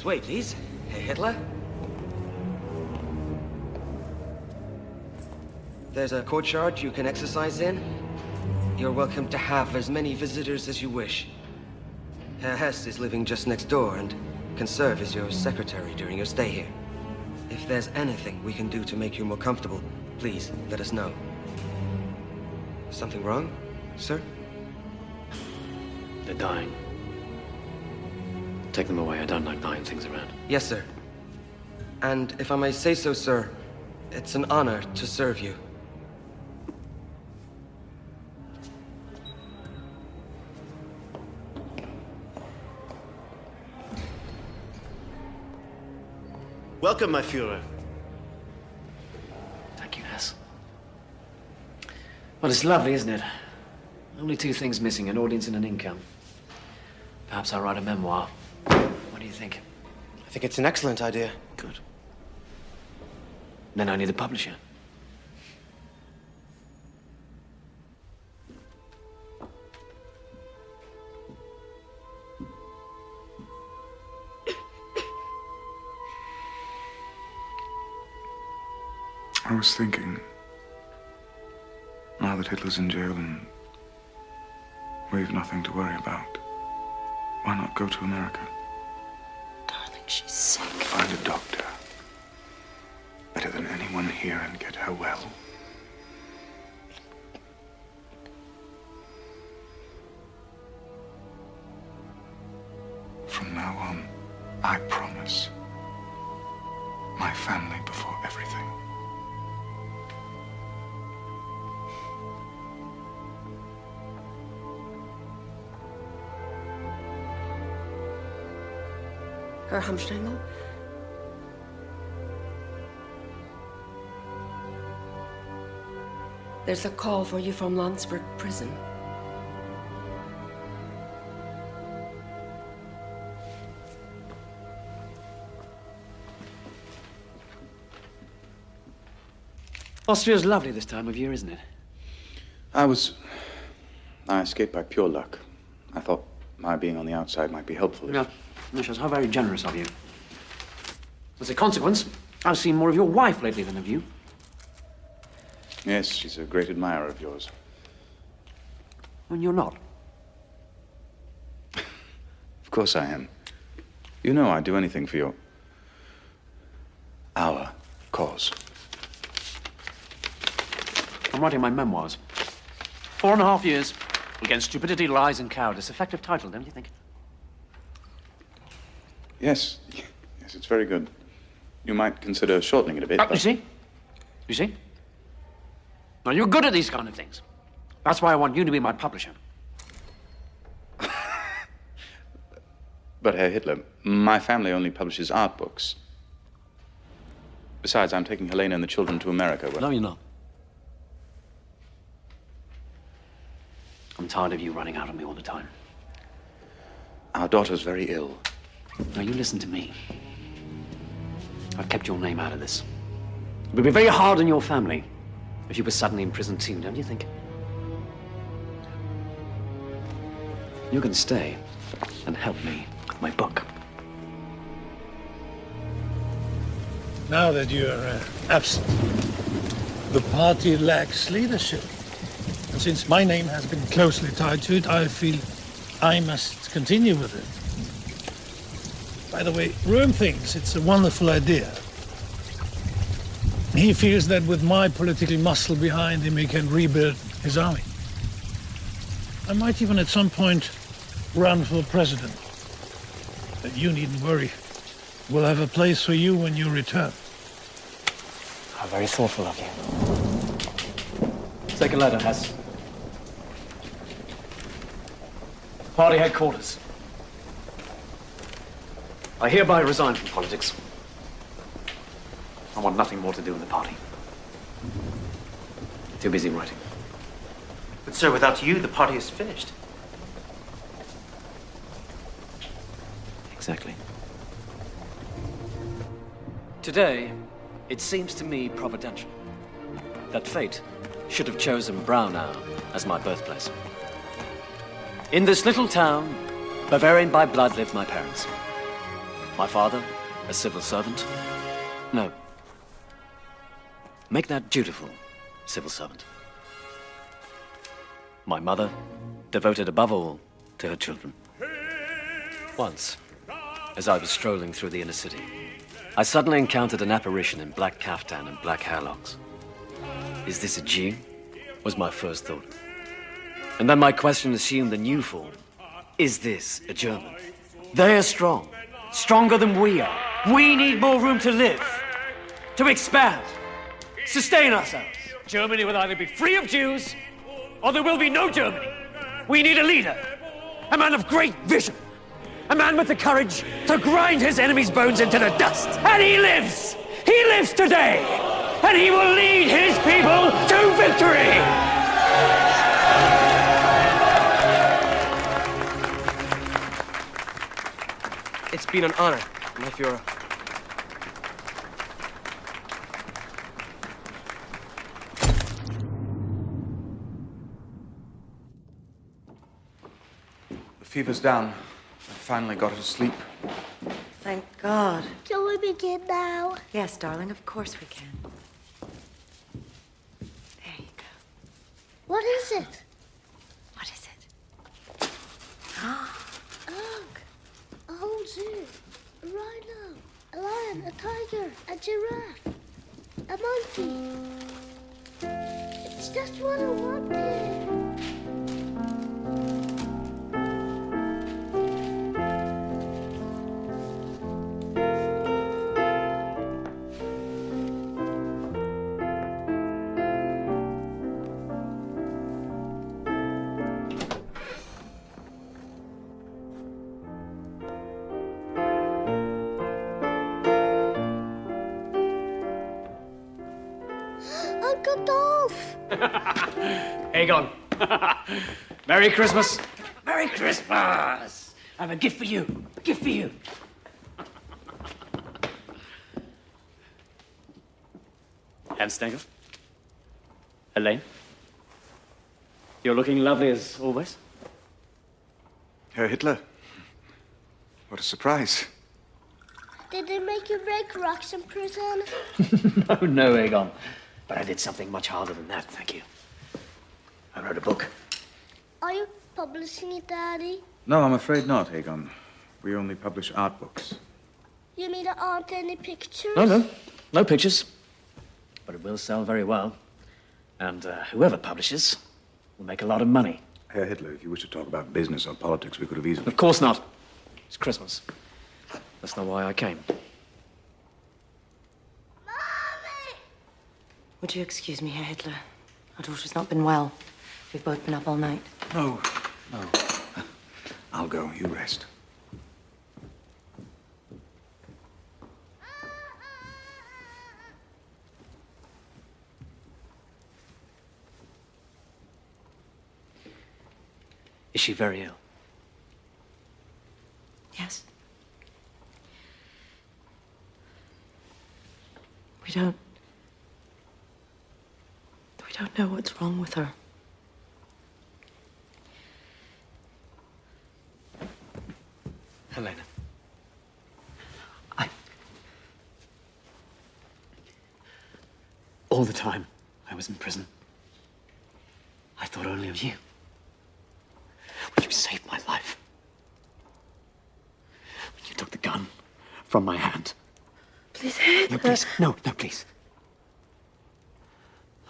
This way, please. Hey, Hitler. There's a courtyard you can exercise in. You're welcome to have as many visitors as you wish. Herr Hess is living just next door and can serve as your secretary during your stay here. If there's anything we can do to make you more comfortable, please let us know. Something wrong, sir? They're dying. Take them away. I don't like buying things around. Yes, sir. And if I may say so, sir, it's an honor to serve you. Welcome, my Führer. Thank you, Hess. Well, it's lovely, isn't it? Only two things missing, an audience and an income. Perhaps I'll write a memoir. What do you think? I think it's an excellent idea. Good. Then I need a publisher. I was thinking, now that Hitler's in jail and we've nothing to worry about, why not go to America? Darling, she's sick. Find a doctor. Better than anyone here and get her well. From now on, I promise. My family before everything. Herr Hamstengel? There's a call for you from Landsberg prison. Austria's lovely this time of year, isn't it? I escaped by pure luck. I thought my being on the outside might be helpful. No, shows how very generous of you. As a consequence, I've seen more of your wife lately than of you. Yes, she's a great admirer of yours. When you're not. Of course I am. You know I'd do anything for our cause. I'm writing my memoirs. 4.5 years against stupidity, lies, and cowardice. Effective title, don't you think? Yes, it's very good. You might consider shortening it a bit. You see? Now, you're good at these kind of things. That's why I want you to be my publisher. But, Herr Hitler, my family only publishes art books. Besides, I'm taking Helena and the children to America. No, you're not. I'm tired of you running out on me all the time. Our daughter's very ill. Now, you listen to me. I've kept your name out of this. It would be very hard on your family if you were suddenly in prison too, don't you think? You can stay and help me with my book. Now that you're absent, the party lacks leadership. And since my name has been closely tied to it, I feel I must continue with it. By the way, Röhm thinks it's a wonderful idea. He feels that with my political muscle behind him, he can rebuild his army. I might even at some point run for president. But you needn't worry. We'll have a place for you when you return. How very thoughtful of you. Take a letter, Hess. Party headquarters. I hereby resign from politics. I want nothing more to do with the party. Too busy writing. But, sir, without you, the party is finished. Exactly. Today, it seems to me providential that fate should have chosen Braunau as my birthplace. In this little town, Bavarian by blood, lived my parents. My father, a civil servant? No. Make that dutiful civil servant. My mother, devoted above all to her children. Once, as I was strolling through the inner city, I suddenly encountered an apparition in black kaftan and black hairlocks. Is this a Jew? Was my first thought. And then my question assumed a new form. Is this a German? They are strong. Stronger than we are. We need more room to live. To expand. Sustain ourselves. Germany will either be free of Jews, or there will be no Germany. We need a leader. A man of great vision. A man with the courage to grind his enemy's bones into the dust. And he lives! He lives today! And he will lead his people to victory! It's been an honor, my Führer. The fever's down. I finally got her to sleep. Thank God. Can we begin now? Yes, darling, of course we can. There you go. What is it? What is it? Look, a whole zoo, a rhino, a lion, a tiger, a giraffe, a monkey. It's just what I wanted. Uncle Dolph! Aegon. Merry Christmas. Merry Christmas. I have a gift for you. A gift for you. Hans-Stenger. Elaine. You're looking lovely as always. Herr Hitler. What a surprise. Did they make you break rocks in prison? Oh, no, Aegon. But I did something much harder than that, thank you. I wrote a book. Are you publishing it, Daddy? No, I'm afraid not, Aegon. We only publish art books. You mean there aren't any pictures? No. No pictures. But it will sell very well. And whoever publishes will make a lot of money. Herr Hitler, if you wish to talk about business or politics, we could have easily... Of course not. It's Christmas. That's not why I came. Mommy! Would you excuse me, Herr Hitler? Our daughter's not been well. We've both been up all night. No. I'll go. You rest. Is she very ill? Yes. We don't know what's wrong with her. Helena. All the time I was in prison, I thought only of you. When you saved my life. When you took the gun from my hand. Please, Hitler. No, please. No, please.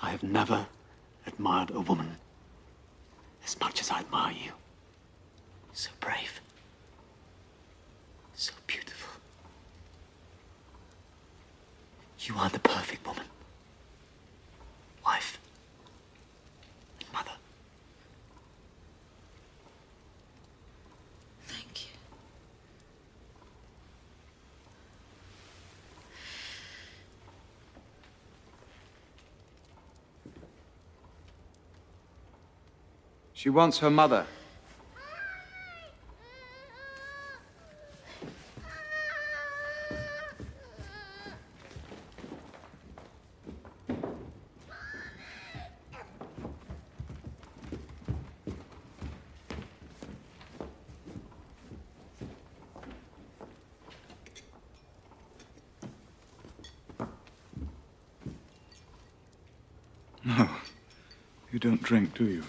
I have never admired a woman as much as I admire you. So brave. So beautiful. You are the perfect woman. Wife. And mother. Thank you. She wants her mother. You don't drink, do you?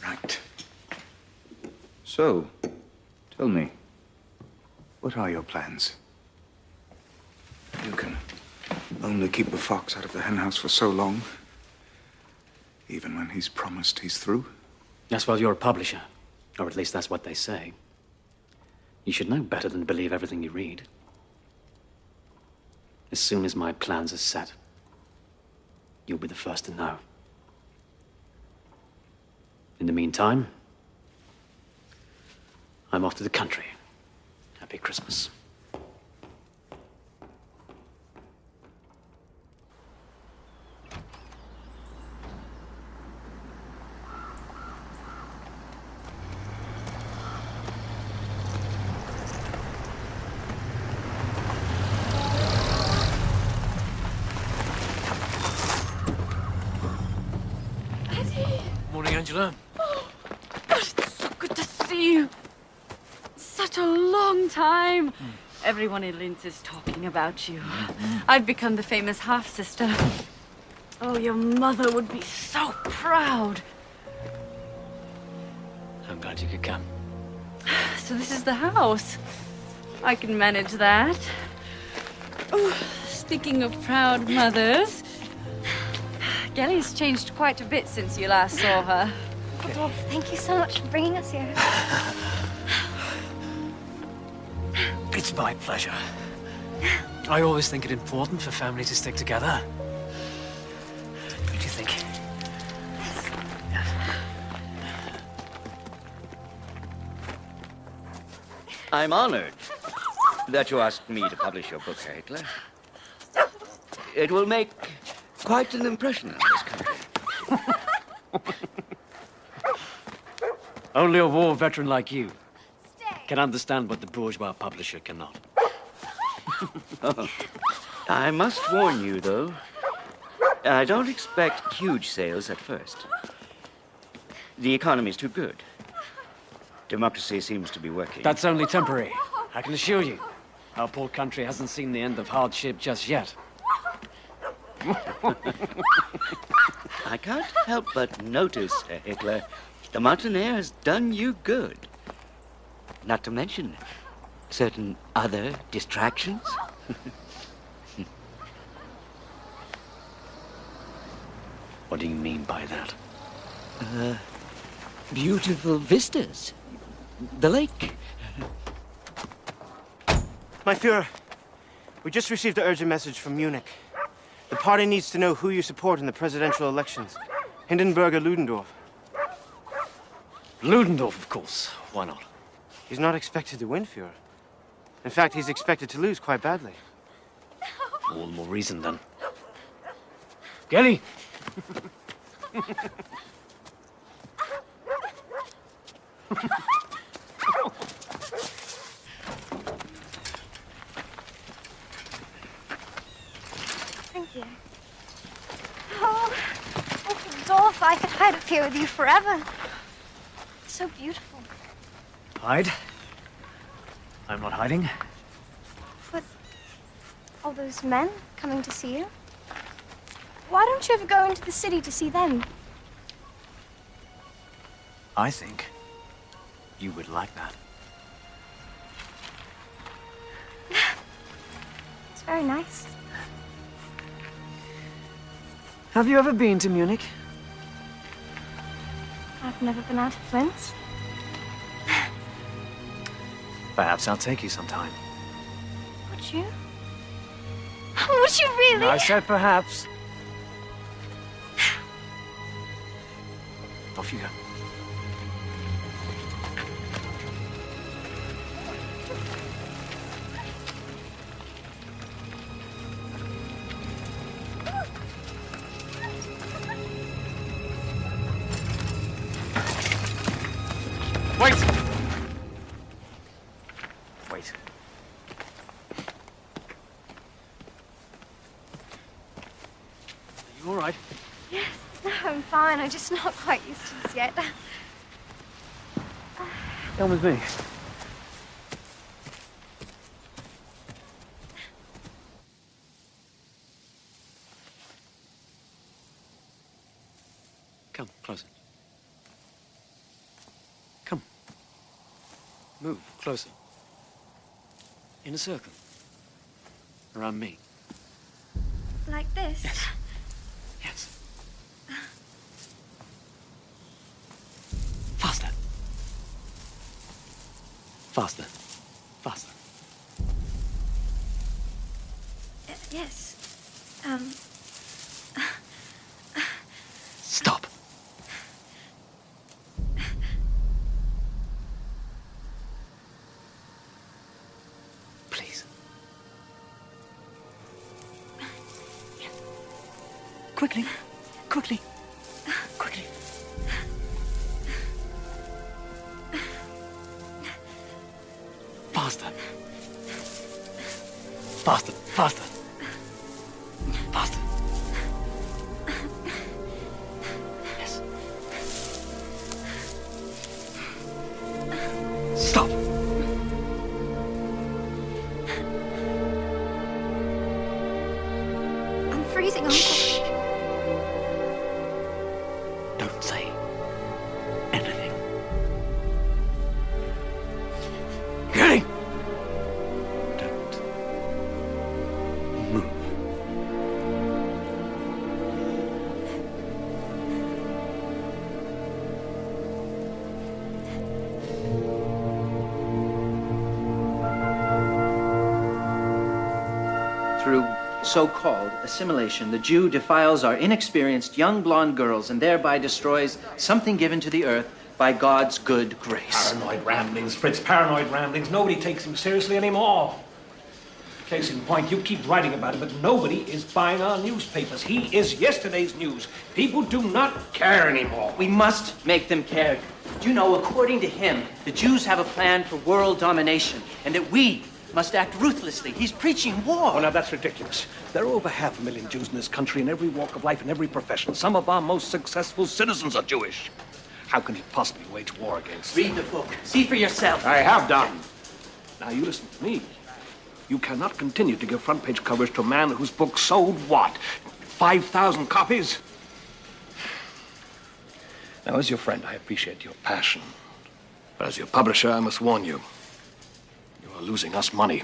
Right. So, tell me, what are your plans? You can only keep the fox out of the henhouse for so long. Even when he's promised he's through. Yes, well, you're a publisher. Or at least that's what they say. You should know better than believe everything you read. As soon as my plans are set, you'll be the first to know. In the meantime, I'm off to the country. Happy Christmas. Morning, Angela. Oh, it's so good to see you. Such a long time. Everyone in Linz is talking about you. I've become the famous half-sister. Oh, your mother would be so proud. I'm glad you could come. So this is the house. I can manage that. Oh, speaking of proud mothers, Gelly's changed quite a bit since you last saw her. Rudolph, thank you so much for bringing us here. It's my pleasure. I always think it important for family to stick together. What do you think? I'm honored that you asked me to publish your book, Herr Hitler. It will make quite an impression on this country. Only a war veteran like you can understand what the bourgeois publisher cannot. Oh, I must warn you, though. I don't expect huge sales at first. The economy's too good. Democracy seems to be working. That's only temporary. I can assure you. Our poor country hasn't seen the end of hardship just yet. I can't help but notice, Herr Hitler, the mountain air has done you good. Not to mention certain other distractions. What do you mean by that? Beautiful vistas. The lake. My Führer, we just received an urgent message from Munich. The party needs to know who you support in the presidential elections. Hindenburg or Ludendorff. Ludendorff, of course. Why not? He's not expected to win, Führer. In fact, he's expected to lose quite badly. All the more reason, then. Gelly! Thank you. Oh, Rudolph, I could hide up here with you forever. It's so beautiful. Hide? I'm not hiding. But all those men coming to see you? Why don't you ever go into the city to see them? I think you would like that. It's very nice. Have you ever been to Munich? I've never been out of Linz. Perhaps I'll take you sometime. Would you? Would you really? I said perhaps. Off you go. Wait! Wait. Are you all right? Yes, no, I'm fine. I'm just not quite used to this yet. Come with me. Come, closer. Come. Move, closer. In a circle. Around me. Like this? Yes. Yes. Faster. Faster. Faster. Yes. Stop. Please. Quickly. Quickly. Quickly. Faster. Faster. Faster. Faster. Yes. Stop. I'm freezing, Uncle. Shh. Don't say anything. Getting. Don't move. Through so-called assimilation, the Jew defiles our inexperienced young blonde girls and thereby destroys something given to the earth by God's good grace. Paranoid ramblings, Fritz, paranoid ramblings. Nobody takes him seriously anymore. Case in point, you keep writing about it, but nobody is buying our newspapers. He is yesterday's news. People do not care anymore. We must make them care. Do you know, according to him, the Jews have a plan for world domination, and that we must act ruthlessly. He's preaching war. Oh, now that's ridiculous. There are over 500,000 Jews in this country in every walk of life and every profession. Some of our most successful citizens are Jewish. How can he possibly wage war against them? Read the book. See for yourself. I have done. Now you listen to me. You cannot continue to give front page coverage to a man whose book sold what? 5,000 copies? Now, as your friend, I appreciate your passion. But as your publisher, I must warn you. You are losing us money.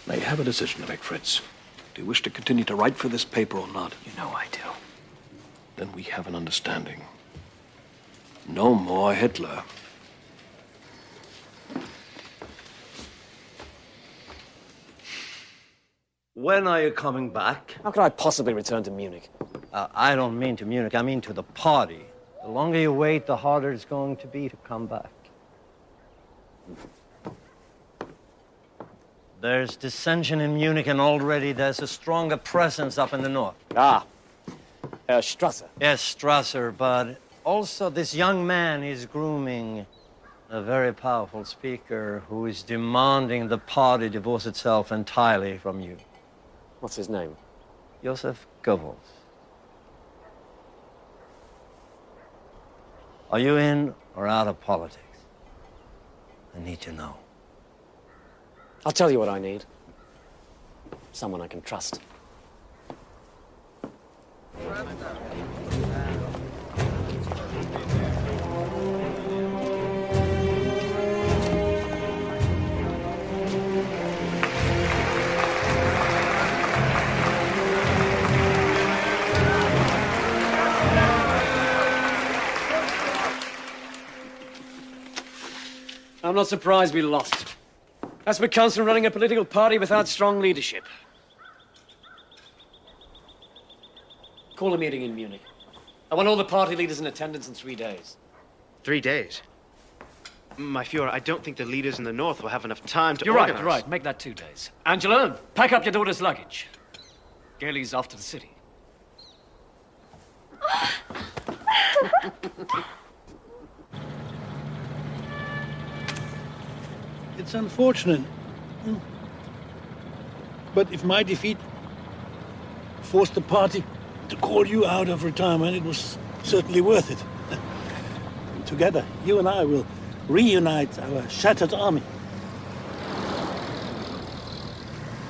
Now, you have a decision to make, Fritz. Do you wish to continue to write for this paper or not? You know I do. Then we have an understanding. No more Hitler. When are you coming back? How could I possibly return to Munich? I don't mean to Munich, I mean to the party. The longer you wait, the harder it's going to be to come back. There's dissension in Munich, and already there's a stronger presence up in the north. Ah, Strasser. Yes, Strasser, but also this young man is grooming a very powerful speaker who is demanding the party divorce itself entirely from you. What's his name? Joseph Goebbels. Are you in or out of politics? I need to know. I'll tell you what I need. Someone I can trust. I'm not surprised we lost. That's what comes from running a political party without strong leadership. Call a meeting in Munich. I want all the party leaders in attendance in 3 days. 3 days? My Fuhrer, I don't think the leaders in the north will have enough time to You're organize. right, you're right. Make that 2 days. Angela, pack up your daughter's luggage. Gailey's off to the city. It's unfortunate. But if my defeat forced the party to call you out of retirement, it was certainly worth it. Together, you and I will reunite our shattered army.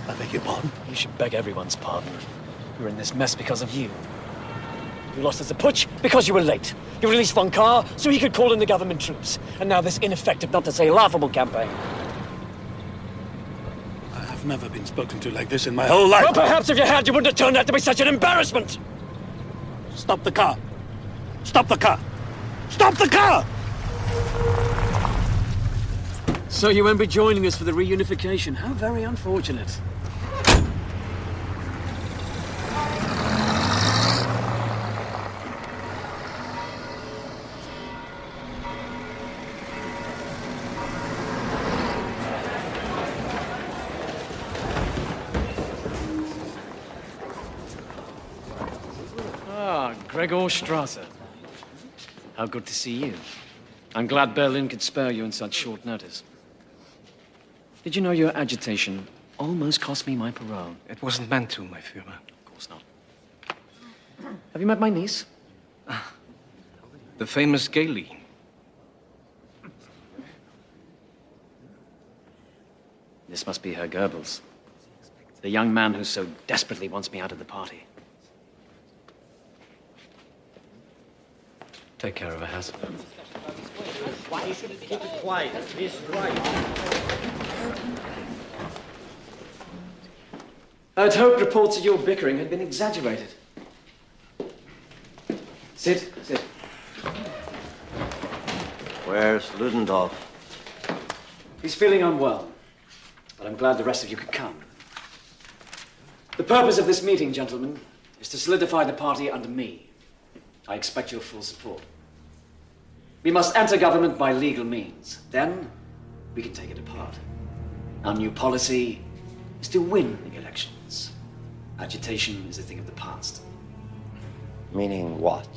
I beg your pardon? You should beg everyone's pardon. We're in this mess because of you. You lost us a putsch because you were late. You released Von Kahr so he could call in the government troops. And now this ineffective, not to say laughable campaign. I have never been spoken to like this in my whole life. Well, perhaps if you had, you wouldn't have turned out to be such an embarrassment. Stop the car. Stop the car. Stop the car! So you won't be joining us for the reunification. How very unfortunate. Gregor Strasser. How good to see you. I'm glad Berlin could spare you in such short notice. Did you know your agitation almost cost me my parole? It wasn't meant to, my Führer. Of course not. Have you met my niece? The famous Gailey. This must be her Goebbels. The young man who so desperately wants me out of the party. Take care of her house. Why you shouldn't keep it quiet? This right. I'd hoped reports of your bickering had been exaggerated. Sit. Where's Ludendorff? He's feeling unwell, but I'm glad the rest of you could come. The purpose of this meeting, gentlemen, is to solidify the party under me. I expect your full support. We must enter government by legal means. Then, we can take it apart. Our new policy is to win elections. Agitation is a thing of the past. Meaning what?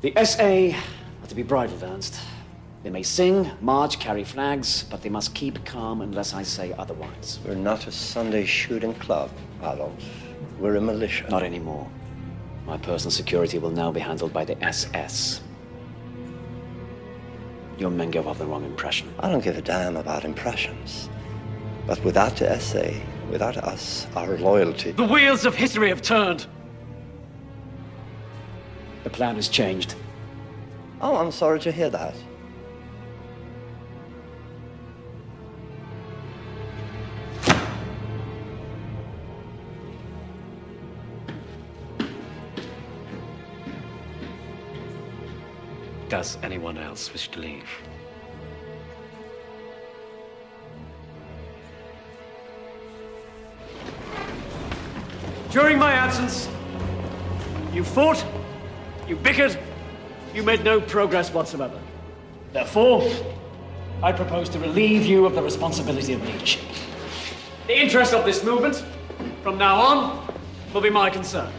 The SA are to be bridled, Ernst. They may sing, march, carry flags, but they must keep calm unless I say otherwise. We're not a Sunday shooting club, Adolf. We're a militia. Not anymore. My personal security will now be handled by the SS. Your men give off the wrong impression. I don't give a damn about impressions. But without the SA, without us, our loyalty... The wheels of history have turned. The plan has changed. Oh, I'm sorry to hear that. Does anyone else wish to leave? During my absence, you fought, you bickered, you made no progress whatsoever. Therefore, I propose to relieve you of the responsibility of leadership. The interest of this movement, from now on, will be my concern.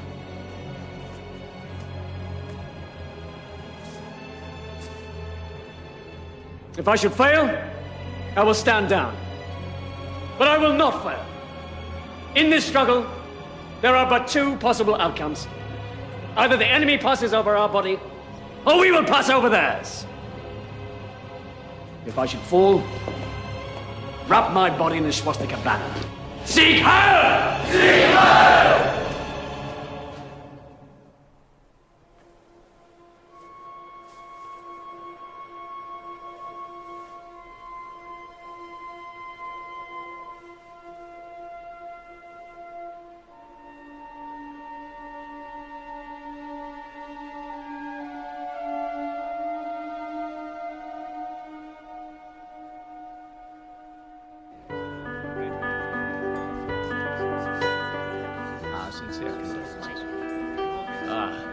If I should fail, I will stand down. But I will not fail. In this struggle, there are but two possible outcomes. Either the enemy passes over our body, or we will pass over theirs. If I should fall, wrap my body in the swastika banner. Sieg Heil! Sieg Heil!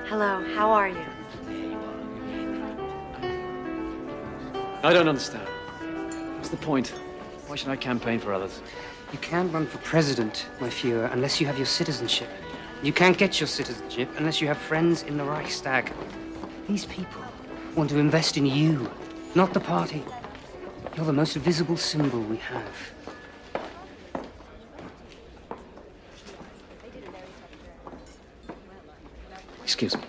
Hello, how are you? I don't understand. What's the point? Why should I campaign for others? You can't run for president, my Führer, unless you have your citizenship. You can't get your citizenship unless you have friends in the Reichstag. These people want to invest in you, not the party. You're the most visible symbol we have. Excuse me.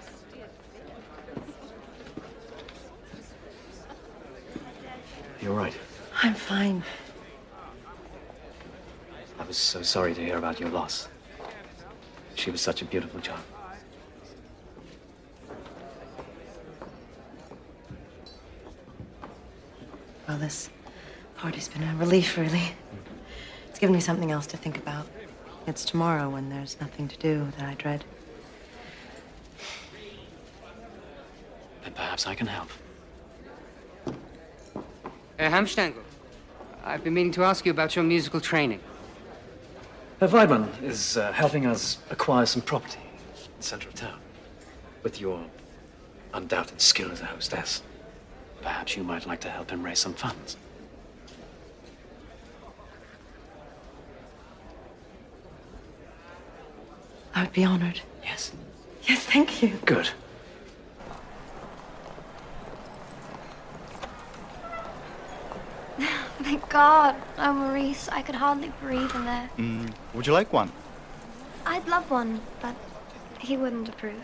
You're right. I'm fine. I was so sorry to hear about your loss. She was such a beautiful child. Well, this party's been a relief, really. It's given me something else to think about. It's tomorrow when there's nothing to do that I dread. Then perhaps I can help. Hamstangle, I've been meaning to ask you about your musical training. Herr Weidmann is helping us acquire some property in the center of town. With your undoubted skill as a hostess, perhaps you might like to help him raise some funds. I would be honored. Yes. Yes, thank you. Good. Thank God. Oh, Maurice, I could hardly breathe in there. Would you like one? I'd love one, but he wouldn't approve.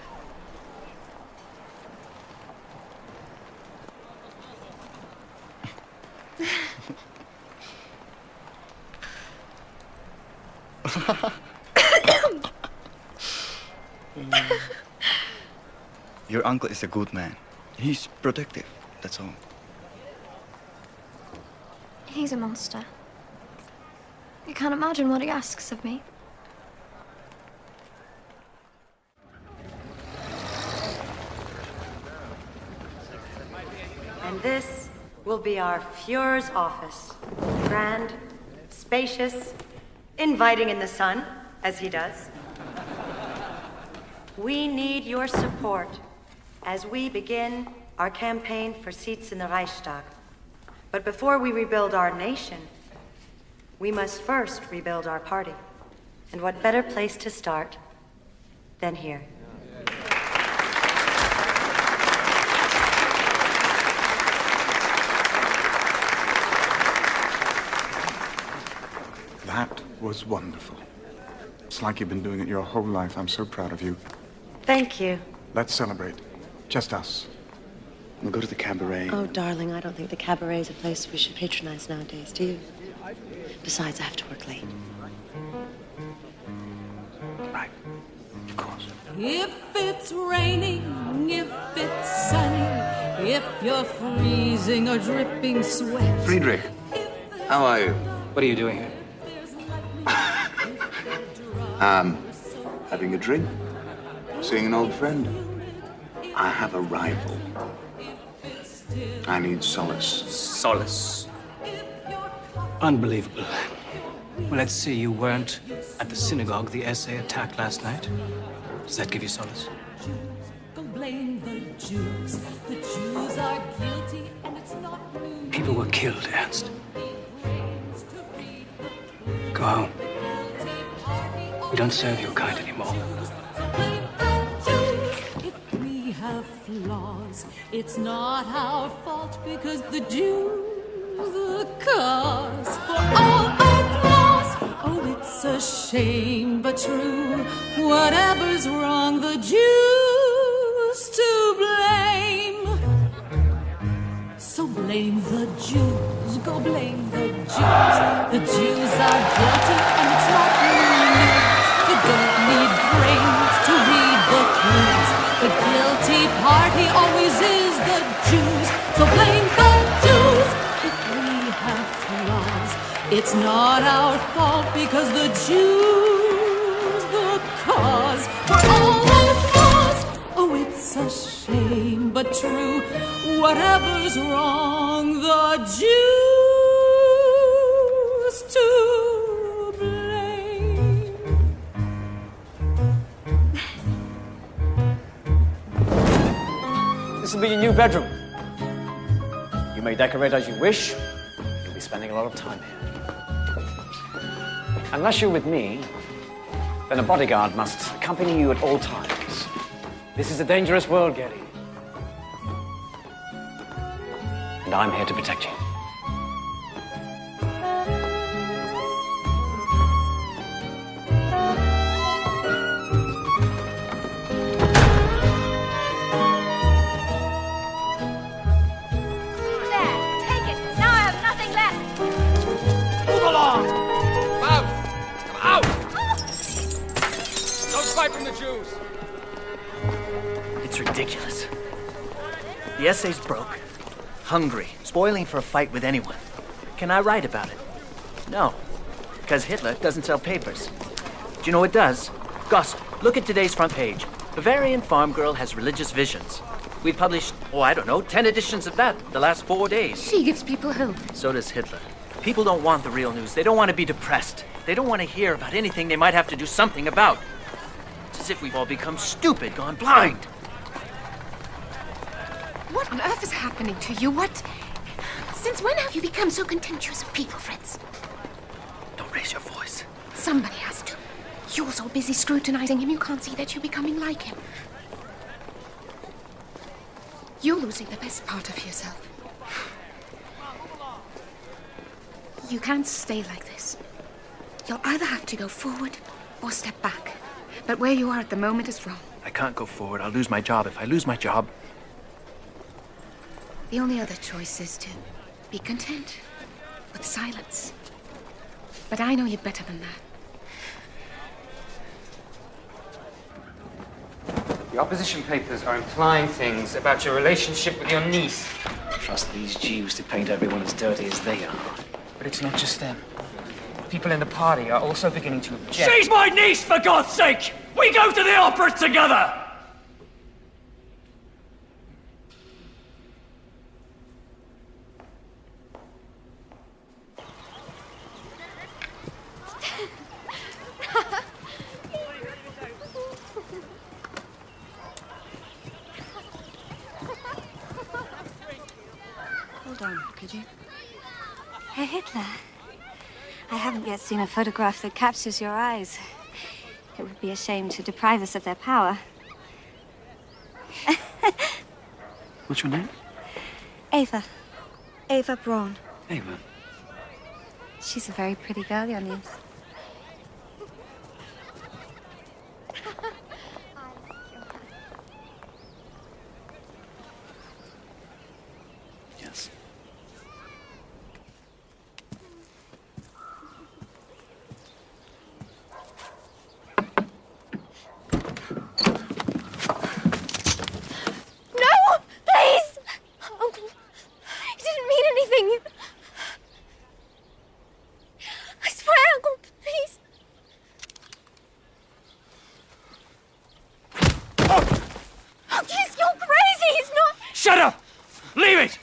Your uncle is a good man. He's protective, that's all. He's a monster. You can't imagine what he asks of me. And this will be our Fuhrer's office. Grand, spacious, inviting in the sun, as he does. We need your support as we begin our campaign for seats in the Reichstag. But before we rebuild our nation, we must first rebuild our party. And what better place to start than here? That was wonderful. It's like you've been doing it your whole life. I'm so proud of you. Thank you. Let's celebrate. Just us. We'll go to the cabaret. Oh, darling, I don't think the cabaret is a place we should patronize nowadays, do you? Besides, I have to work late. Right. Of course. If it's raining, if it's sunny, if you're freezing or dripping sweat. Friedrich, how are you? What are you doing here? Having a drink, seeing an old friend. I have a rival. I need solace. Solace. Unbelievable. Well, let's see, you weren't at the synagogue the essay attack last night. Does that give you solace? Blame the Jews. The Jews are guilty, and it's not news. People were killed, Ernst. Go home. We don't serve your kind anymore. If we have flaws, it's not our fault because the Jews the cause for all our flaws. Oh, it's a shame, but true. Whatever's wrong, the Jews to blame. So blame the Jews, go blame the Jews. The Jews are guilty and it's not news. You don't need brains to read the clues. The guilty party always is the Jews. So blame the Jews. If we have flaws, it's not our fault because the Jews the cause for all our flaws. Oh, it's a shame, but true. Whatever's wrong, the Jews to blame. This will be your new bedroom. You may decorate as you wish. You'll be spending a lot of time here. Unless you're with me, then a bodyguard must accompany you at all times. This is a dangerous world, Getty. And I'm here to protect you. ridiculous. The essay's broke, hungry, spoiling for a fight with anyone. Can I write about it? No, because Hitler doesn't sell papers. Do you know what does? Gossip. Look at today's front page. Bavarian farm girl has religious visions. We've published, 10 editions of that the last 4 days. She gives people hope. So does Hitler. People don't want the real news. They don't want to be depressed. They don't want to hear about anything they might have to do something about. It's as if we've all become stupid, gone blind. What on earth is happening to you? Since when have you become so contemptuous of people, Fritz? Don't raise your voice. Somebody has to. You're so busy scrutinizing him, you can't see that you're becoming like him. You're losing the best part of yourself. You can't stay like this. You'll either have to go forward or step back. But where you are at the moment is wrong. I can't go forward. I'll lose my job. If I lose my job... The only other choice is to be content with silence. But I know you better than that. The opposition papers are implying things about your relationship with your niece. Trust these Jews to paint everyone as dirty as they are. But it's not just them. People in the party are also beginning to object. She's my niece, for God's sake! We go to the opera together! Hold on, could you? Herr Hitler, I haven't yet seen a photograph that captures your eyes. It would be a shame to deprive us of their power. What's your name? Ava. Ava Braun. Ava. She's a very pretty girl, your niece. Yes. No! Please! Uncle, he didn't mean anything. I swear, Uncle, please. Oh, yes, you're crazy. He's not... Shut up! Leave it!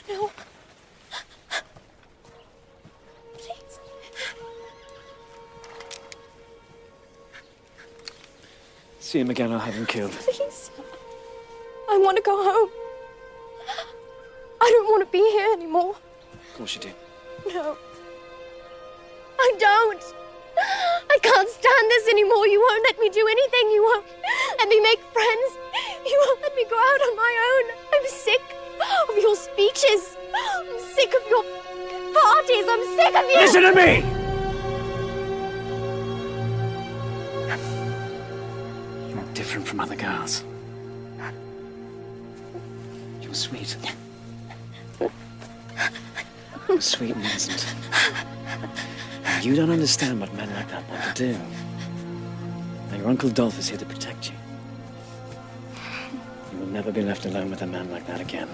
No. Please. See him again, I'll have him killed. Please. I want to go home. I don't want to be here anymore. Of course you do. No. I don't. I can't stand this anymore. You won't let me do anything. You won't let me make friends. You won't let me go out on my own. I'm sick of your speeches. I'm sick of your parties. I'm sick of you. Listen to me! You're different from other girls. You're sweet. You're sweet and innocent. And you don't understand what men like that want to do. Now, your Uncle Dolph is here to protect you. You will never be left alone with a man like that again.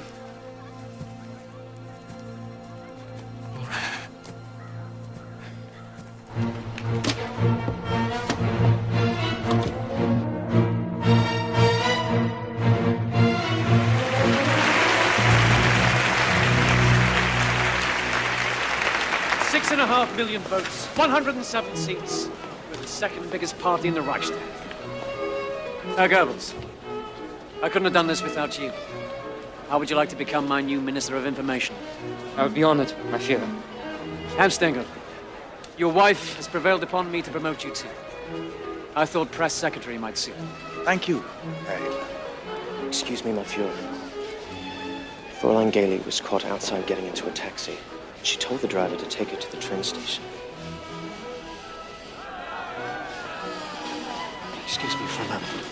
$6.5 million votes, 107 seats. We're the second biggest party in the Reichstag. Now, Goebbels, I couldn't have done this without you. How would you like to become my new Minister of Information? I would be honored, my Führer. Hans Stengel, your wife has prevailed upon me to promote you too. I thought press secretary might suit. Thank you. Excuse me, my Führer. Fräulein Gailey was caught outside getting into a taxi. She told the driver to take her to the train station. Excuse me for a moment.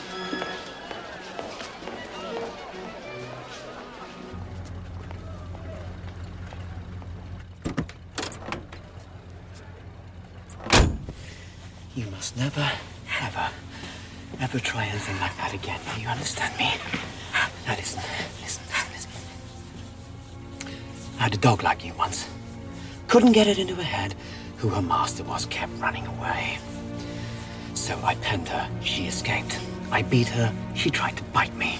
must never, ever try anything like that again. Do you understand me? Now listen. I had a dog like you once. Couldn't get it into her head who her master was, kept running away. So I penned her, she escaped. I beat her, she tried to bite me.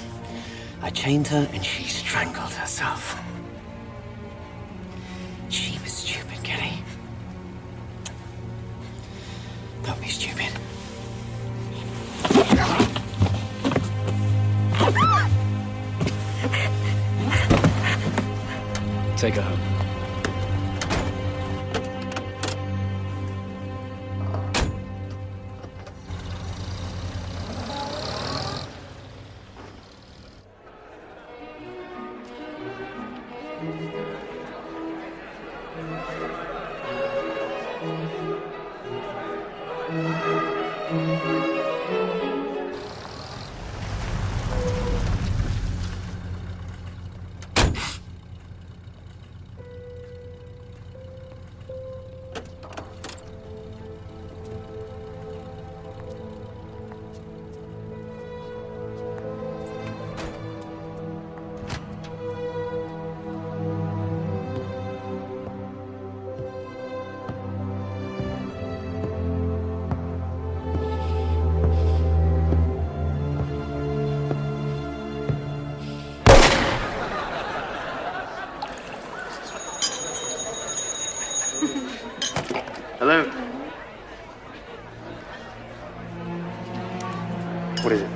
I chained her and she strangled herself. She was stupid, Kenny. Don't be stupid. Take her home. Hello? What is it?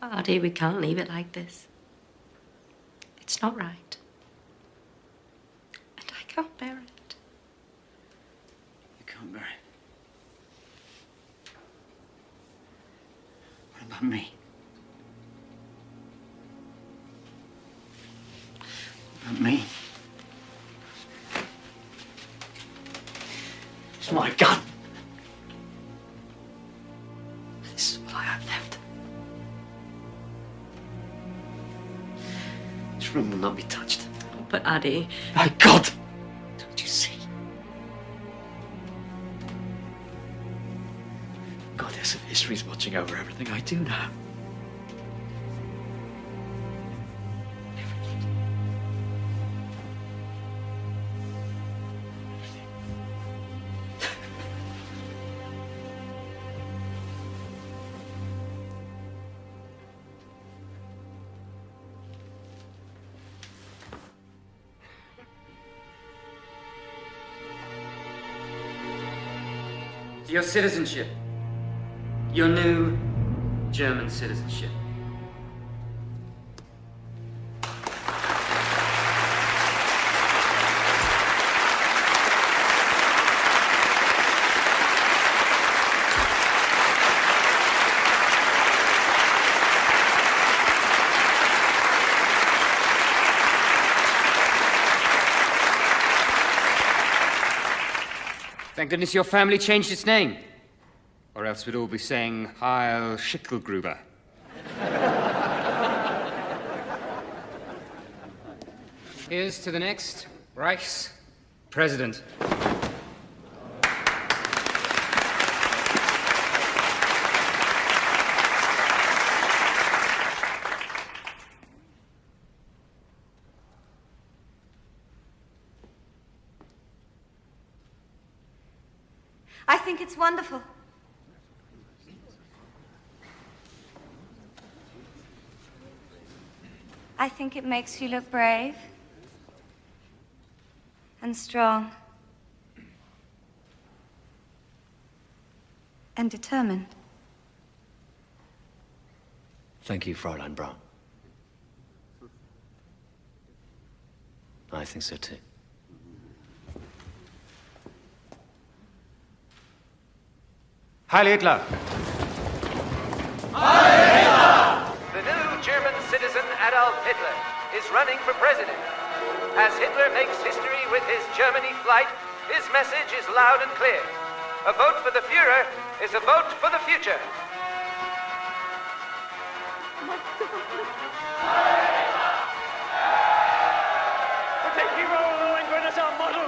Artie, we can't leave it like this. It's not right. And I can't bear it. You can't bear it. What about me? What about me? It's my gun. This is what I have left. This room will not be touched. But Artie... My God! Don't you see? Goddess of history's watching over everything I do now. Your citizenship. Your new German citizenship. Thank goodness your family changed its name. Or else we'd all be saying Heil Schickelgruber. Here's to the next Reich's president. I think it's wonderful. I think it makes you look brave and strong and determined. Thank you, Fräulein Braun. I think so too. Heil Hitler! The new German citizen Adolf Hitler is running for president. As Hitler makes history with his Germany flight, his message is loud and clear. A vote for the Führer is a vote for the future. We take Hero Lohengrin as our model,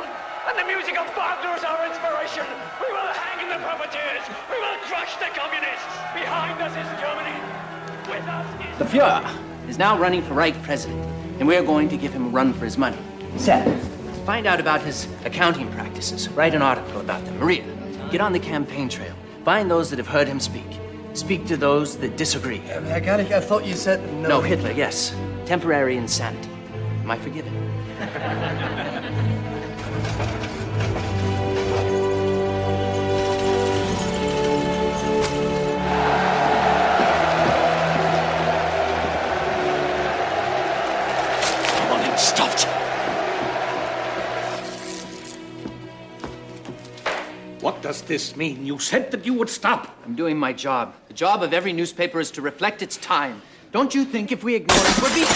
and the music of Wagner as our inspiration. We will hang the profiteers. We will crush the communists. Behind us is Germany. With us is... The Führer is now running for Reich president, and we are going to give him a run for his money. Seth, find out about his accounting practices. Write an article about them. Maria, get on the campaign trail. Find those that have heard him speak. Speak to those that disagree. Herr Garlich, I thought you said no. No, Hitler, yes. Temporary insanity. Am I forgiven? Stopped. What does this mean? You said that you would stop. I'm doing my job. The job of every newspaper is to reflect its time. Don't you think if we ignore it, we're being...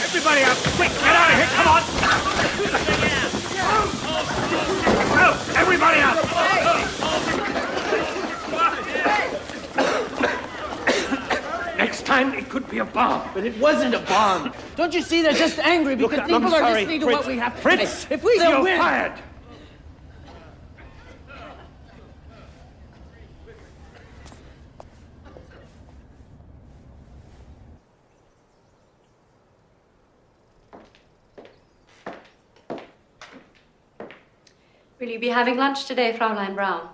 Everybody out! Quick, get out of here! Come on! Out! Everybody out! Next time, it could be a bomb. But it wasn't a bomb. Don't you see? They're just angry because Look, people I'm are sorry, listening to Fritz. what we have to Fritz, say. If we you're don't win... fired. Will you be having lunch today, Fräulein Braun?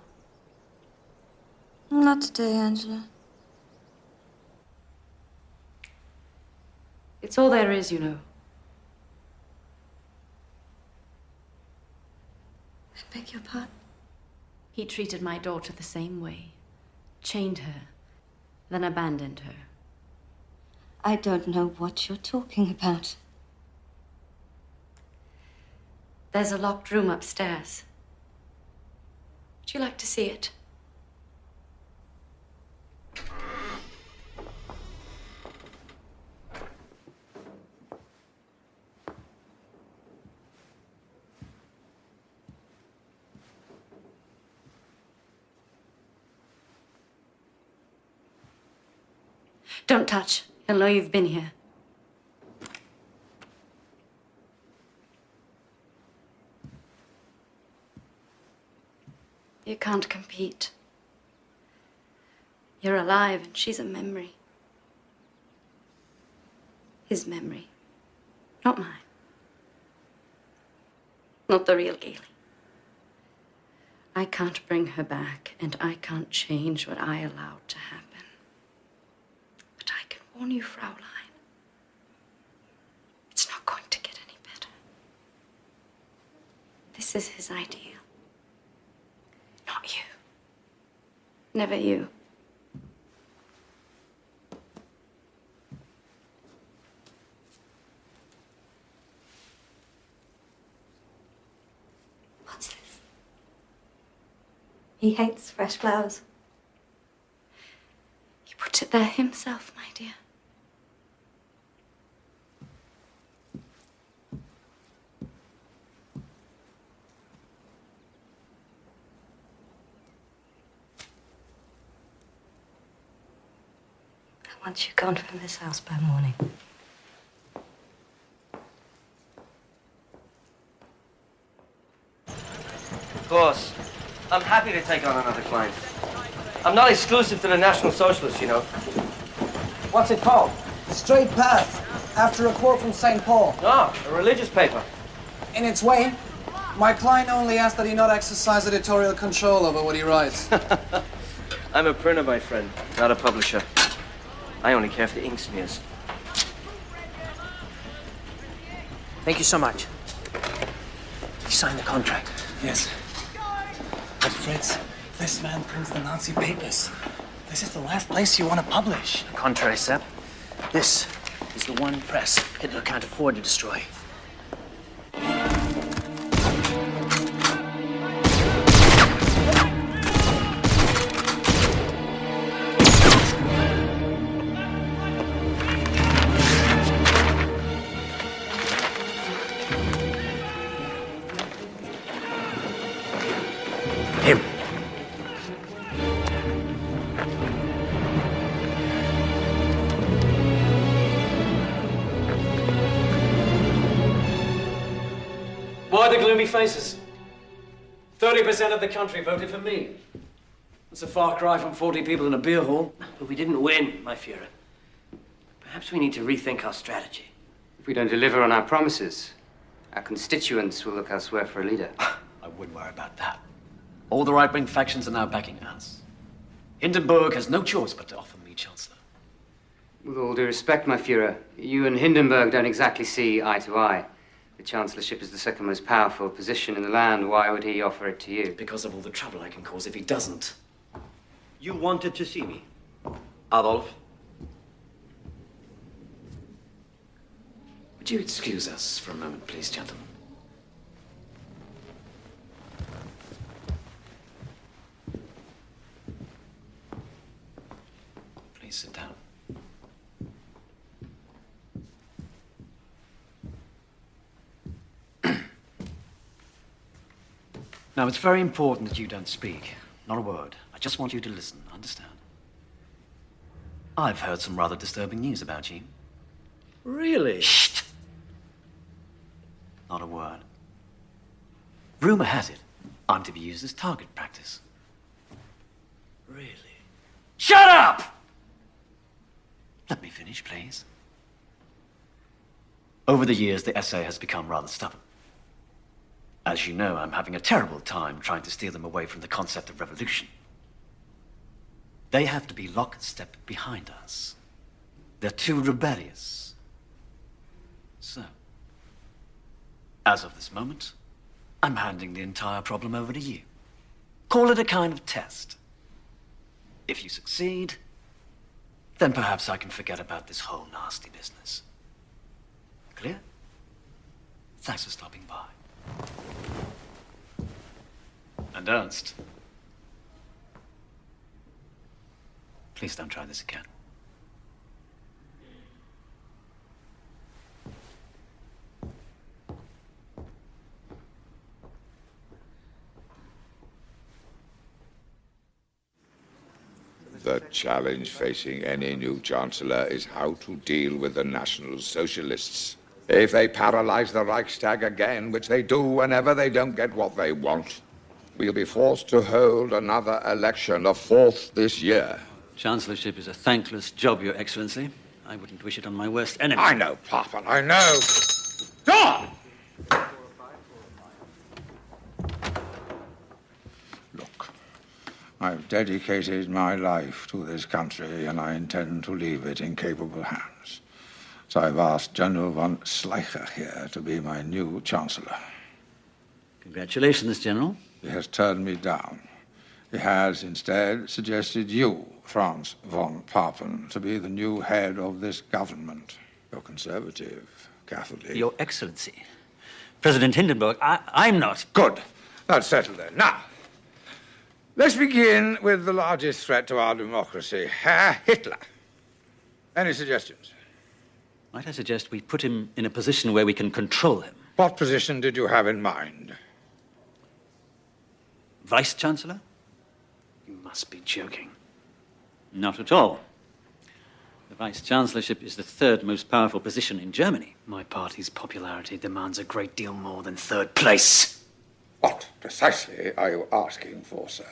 Not today, Angela. It's all there is, you know. I beg your pardon? He treated my daughter the same way. Chained her, then abandoned her. I don't know what you're talking about. There's a locked room upstairs. Would you like to see it? Don't touch. He'll know you've been here. You can't compete. You're alive and she's a memory. His memory, not mine. Not the real Gailey. I can't bring her back, and I can't change what I allowed to happen. But I can warn you, Fraulein. It's not going to get any better. This is his ideal. Not you. Never you. What's this? He hates fresh flowers. He puts it there himself, my dear. I want you gone from this house by morning. course. I'm happy to take on another client. I'm not exclusive to the National Socialists, you know. What's it called? Straight Path, after a quote from St. Paul. Ah, a religious paper. In its way, my client only asks that he not exercise editorial control over what he writes. I'm a printer, my friend, not a publisher. I only care if the ink smears. Thank you so much. You signed the contract. Yes. But Fritz, this man prints the Nazi papers. This is the last place you want to publish. Contrary, Sepp. This is the one press Hitler can't afford to destroy. Him. Why the gloomy faces? 30% of the country voted for me. That's a far cry from 40 people in a beer hall. But we didn't win, my Führer. Perhaps we need to rethink our strategy. If we don't deliver on our promises, our constituents will look elsewhere for a leader. I wouldn't worry about that. All the right-wing factions are now backing us. Hindenburg has no choice but to offer me Chancellor. With all due respect, my Führer, you and Hindenburg don't exactly see eye to eye. The Chancellorship is the second most powerful position in the land. Why would he offer it to you? Because of all the trouble I can cause if he doesn't. You wanted to see me, Adolf. Would you excuse us for a moment, please, gentlemen? Please sit down. Now, it's very important that you don't speak. Not a word. I just want you to listen, understand? I've heard some rather disturbing news about you. Really? Shh! Not a word. Rumor has it I'm to be used as target practice. Really? Shut up! Let me finish, please. Over the years, the SA has become rather stubborn. As you know, I'm having a terrible time trying to steer them away from the concept of revolution. They have to be lockstep behind us. They're too rebellious. So, as of this moment, I'm handing the entire problem over to you. Call it a kind of test. If you succeed, then perhaps I can forget about this whole nasty business. Clear? Thanks for stopping by. And Ernst, please don't try this again. The challenge facing any new chancellor is how to deal with the National Socialists. If they paralyze the Reichstag again, which they do whenever they don't get what they want, we'll be forced to hold another election, the fourth this year. Chancellorship is a thankless job, Your Excellency. I wouldn't wish it on my worst enemy. I know, Papa, I know. Dawn! Look, I've dedicated my life to this country, and I intend to leave it in capable hands. So I've asked General von Schleicher here to be my new chancellor. Congratulations, General. He has turned me down. He has instead suggested you, Franz von Papen, to be the new head of this government. You're conservative, Catholic. Your Excellency. President Hindenburg, I'm not. Good. That's settled then. Now, let's begin with the largest threat to our democracy, Herr Hitler. Any suggestions? Might I suggest we put him in a position where we can control him? What position did you have in mind? Vice-Chancellor? You must be joking. Not at all. The Vice-Chancellorship is the third most powerful position in Germany. My party's popularity demands a great deal more than third place. What precisely are you asking for, sir?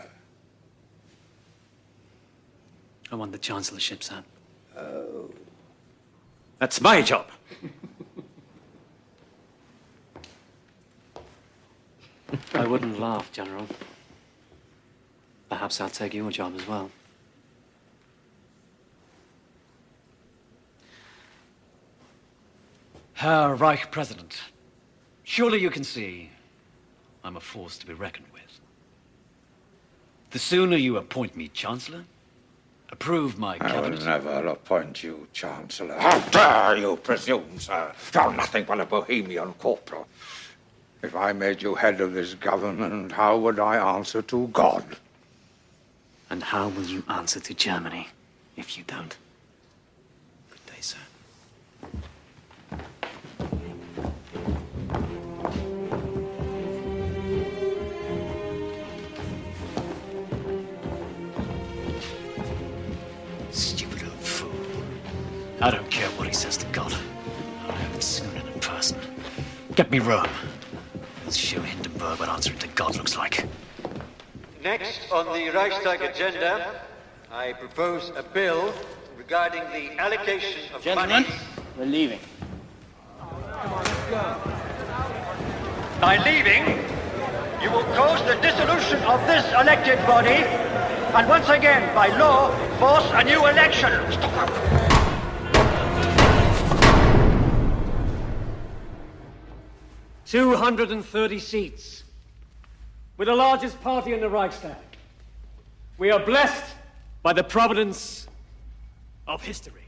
I want the Chancellorship, sir. Oh. That's my job. I wouldn't laugh, General. Perhaps I'll take your job as well. Herr Reich President, surely you can see I'm a force to be reckoned with. The sooner you appoint me Chancellor, approve my I will cabinet... never appoint you Chancellor. How dare you presume, sir? You're nothing but a Bohemian corporal. If I made you head of this government, how would I answer to God? And how will you answer to Germany if you don't? Good day, sir. Stupid old fool. I don't care what he says to God. I haven't seen him in person. Get me Rome. We'll show Hindenburg what answering to God looks like. Next on the Reichstag agenda, I propose a bill regarding the allocation of Gentlemen, money. we're leaving. By leaving, you will cause the dissolution of this elected body, and once again, by law, force a new election. 230 seats. We're the largest party in the Reichstag. We are blessed by the providence of history.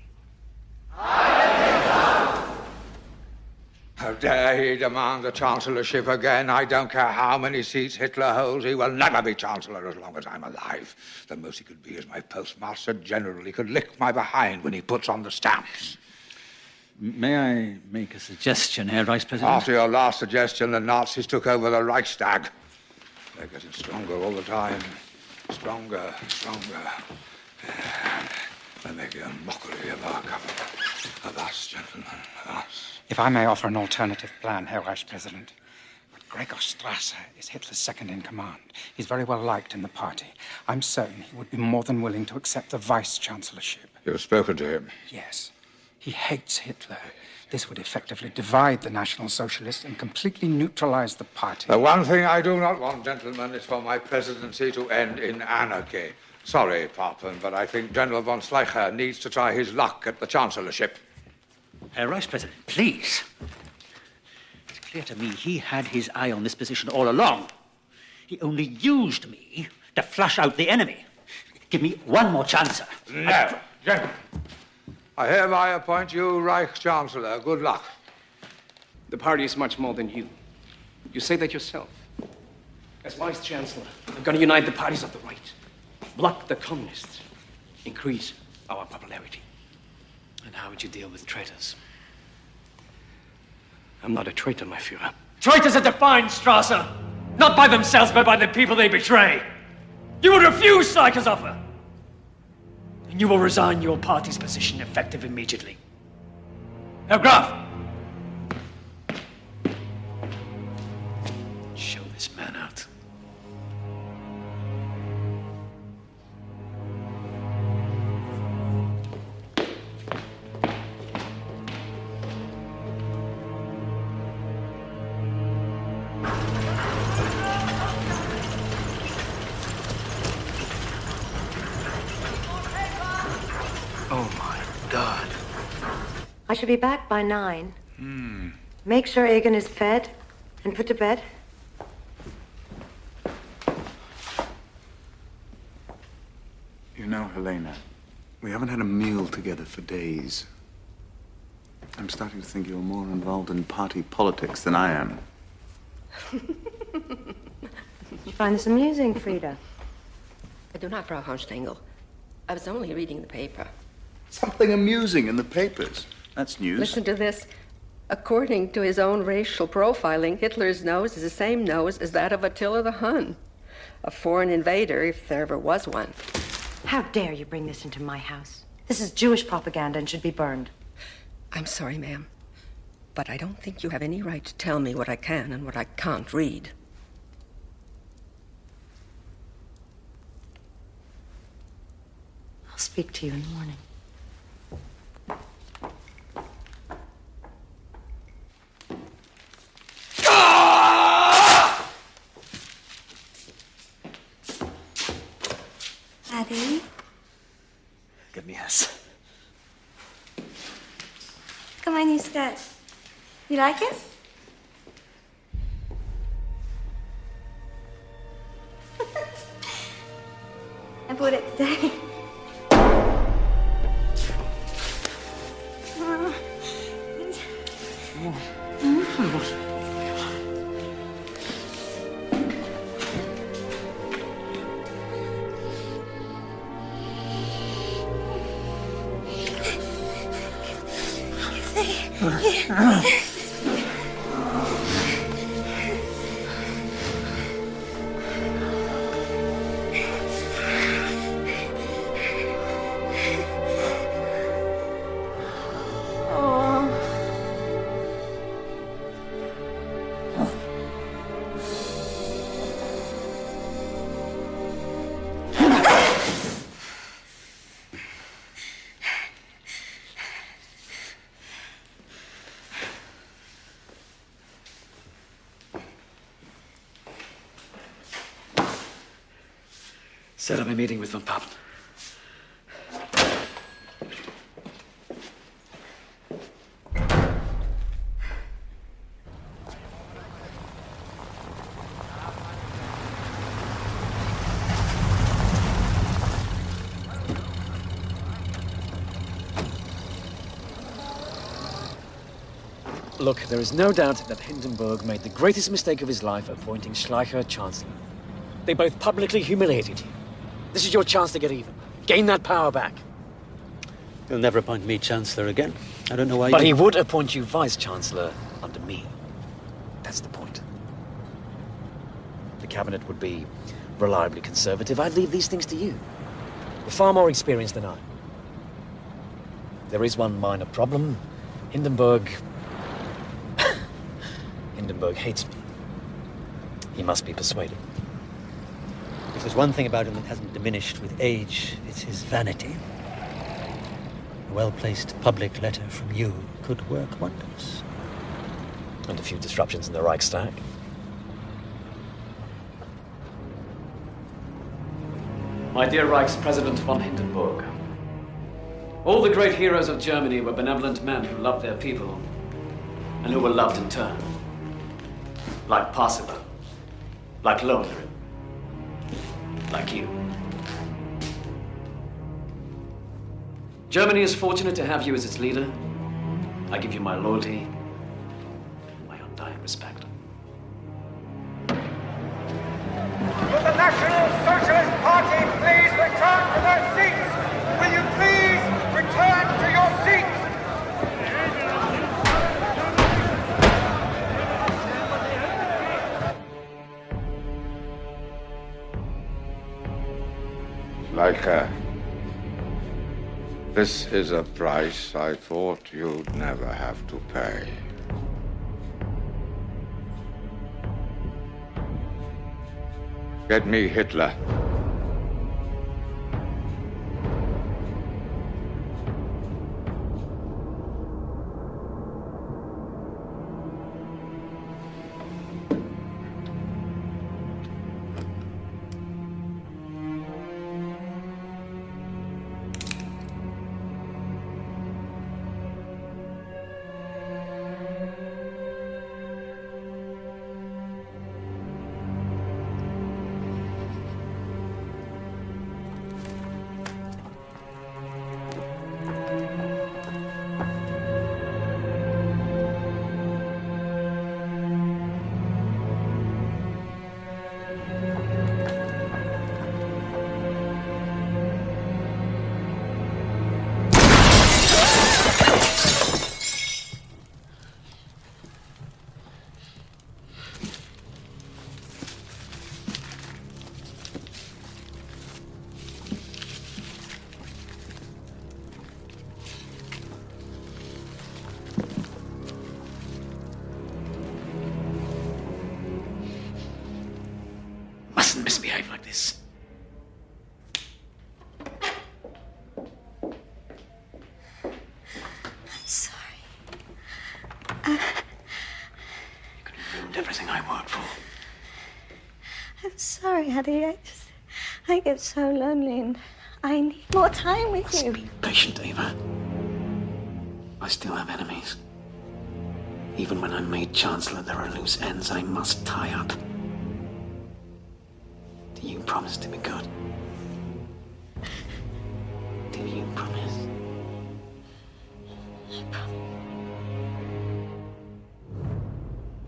How dare he demand the Chancellorship again? I don't care how many seats Hitler holds. He will never be Chancellor as long as I'm alive. The most he could be is my Postmaster General. He could lick my behind when he puts on the stamps. May I make a suggestion, Herr Vice President? After your last suggestion, the Nazis took over the Reichstag. They're getting stronger all the time. Stronger, stronger. They're making a mockery of our government. Of us, gentlemen, of us. If I may offer an alternative plan, Herr Reich President. But Gregor Strasser is Hitler's second in command. He's very well liked in the party. I'm certain he would be more than willing to accept the vice-chancellorship. You've spoken to him? Yes. He hates Hitler. This would effectively divide the National Socialists and completely neutralize the party. The one thing I do not want, gentlemen, is for my presidency to end in anarchy. Sorry, Papen, but I think General von Schleicher needs to try his luck at the Chancellorship. Herr Vice President, please. It's clear to me he had his eye on this position all along. He only used me to flush out the enemy. Give me one more chance, sir. No, gentlemen. I hereby appoint you Reich Chancellor. Good luck. The party is much more than you. You say that yourself. As Vice Chancellor, I'm going to unite the parties of the right, block the communists, increase our popularity. And how would you deal with traitors? I'm not a traitor, my Führer. Traitors are defined, Strasser, not by themselves, but by the people they betray. You would refuse Schleicher's offer. And you will resign your party's position effective immediately. Herr Graf! Show this man out. I should be back by 9. Make sure Egan is fed and put to bed. You know, Helena, we haven't had a meal together for days. I'm starting to think you're more involved in party politics than I am. Did you find this amusing, Frida? I do not, Frau Hornstengel. I was only reading the paper. Something amusing in the papers. That's news. Listen to this. According to his own racial profiling, Hitler's nose is the same nose as that of Attila the Hun. A foreign invader, if there ever was one. How dare you bring this into my house? This is Jewish propaganda and should be burned. I'm sorry, ma'am, but I don't think you have any right to tell me what I can and what I can't read. speak to you in the morning. Daddy, Give me yes. look at my new skirt. You like it? I bought it today. Set up a meeting with Van Papen. Look, there is no doubt that Hindenburg made the greatest mistake of his life appointing Schleicher Chancellor. They both publicly humiliated you. This is your chance to get even. Gain that power back. He'll never appoint me Chancellor again. I don't know why. But he would appoint you Vice-Chancellor under me. That's the point. The cabinet would be reliably conservative. I'd leave these things to you. You're far more experienced than I. There is one minor problem. Hindenburg hates me. He must be persuaded. If there's one thing about him that hasn't diminished with age, it's his vanity. A well-placed public letter from you could work wonders. And a few disruptions in the Reichstag. My dear Reichs-President von Hindenburg, all the great heroes of Germany were benevolent men who loved their people and who were loved in turn. Like Parsifal, like Lohengrin, like you. Germany is fortunate to have you as its leader. I give you my loyalty and my undying respect. Will the National Socialist Party please return to their seats? Will you please return to your seats? Leica, this is a price I thought you'd never have to pay. Get me Hitler. Mustn't misbehave like this. I'm sorry, Eddie. I get so lonely and I need more time with you. Be patient, Ava. I still have enemies. Even when I'm made Chancellor, there are loose ends I must tie up. Do you promise to be good? Do you promise? I promise.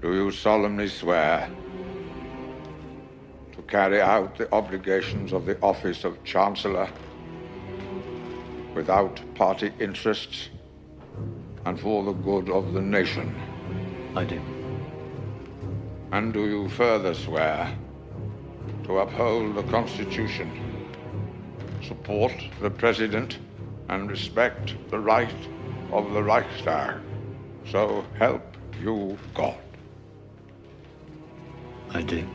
Do you solemnly swear to carry out the obligations of the office of Chancellor without party interests and for the good of the nation? I do. And do you further swear to uphold the Constitution, support the President, and respect the right of the Reichstag? So help you God. I do.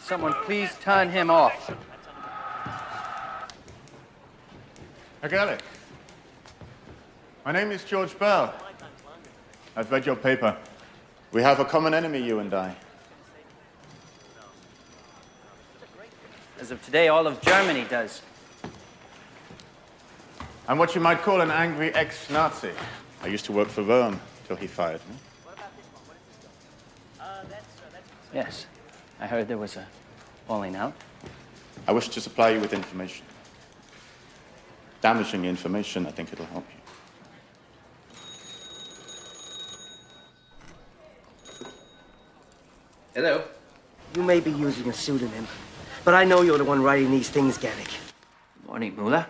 Someone please turn him off. Herr my name is George Bell. I've read your paper. We have a common enemy, you and I. As of today, all of Germany does. I'm what you might call an angry ex-Nazi. I used to work for Rome till he fired me. Yes, I heard there was a falling out. I wish to supply you with information. Damaging information, I think it'll help you. Hello. You may be using a pseudonym, but I know you're the one writing these things, Gannick. Morning, Mullah.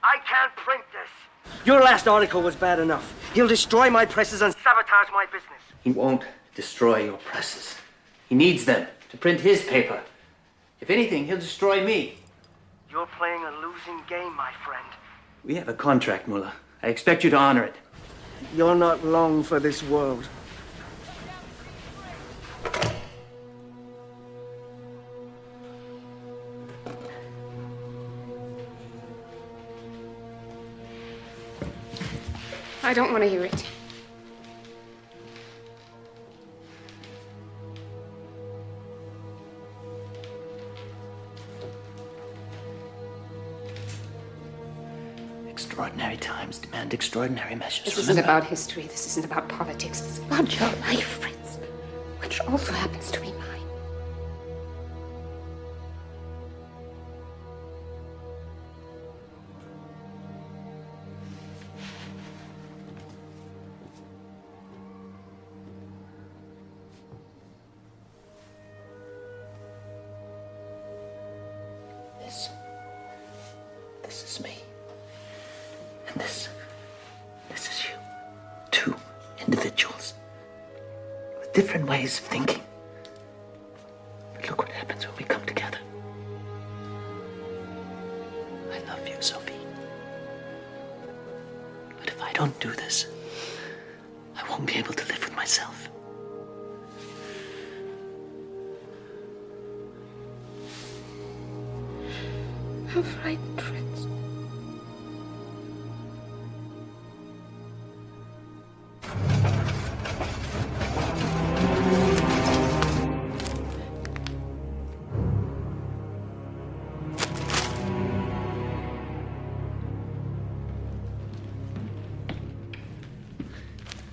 I can't print this. Your last article was bad enough. He'll destroy my presses and sabotage my business. He won't destroy your presses. He needs them to print his paper. If anything, he'll destroy me. You're playing a losing game, my friend. We have a contract, Mullah. I expect you to honor it. You're not long for this world. I don't want to hear it. Extraordinary times demand extraordinary measures. This isn't about history. This isn't about politics. This is about your life, Fritz. Which also happens to be mine. This is me. And this is you. Two individuals with different ways of thinking. But look what happens when we come together. I love you, Sophie. But if I don't do this, I won't be able to live with myself. I'm frightened, Fritz.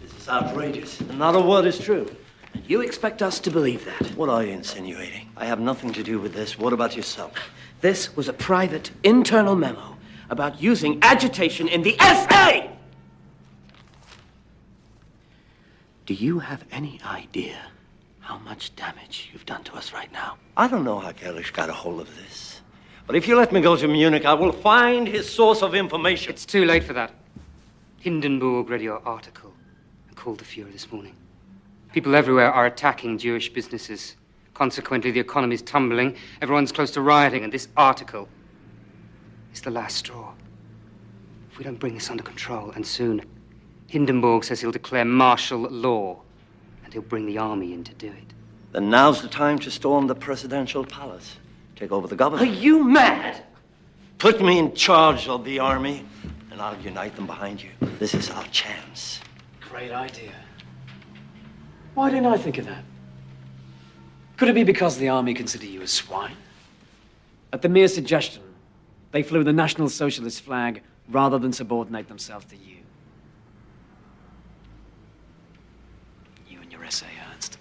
This is outrageous. Not a word is true. you expect us to believe that? What are you insinuating? I have nothing to do with this. What about yourself? This was a private, internal memo about using agitation in the SA! Do you have any idea how much damage you've done to us right now? I don't know how Gerlich got a hold of this. But if you let me go to Munich, I will find his source of information. It's too late for that. Hindenburg read your article and called the Fuhrer this morning. People everywhere are attacking Jewish businesses. Consequently, the economy's tumbling. Everyone's close to rioting, and this article is the last straw. If we don't bring this under control, and soon, Hindenburg says he'll declare martial law, and he'll bring the army in to do it. Then now's the time to storm the presidential palace. Take over the government. Are you mad? Put me in charge of the army, and I'll unite them behind you. This is our chance. Great idea. Why didn't I think of that? Could it be because the army consider you a swine? At the mere suggestion, they flew the National Socialist flag rather than subordinate themselves to you. You and your essay, Ernst.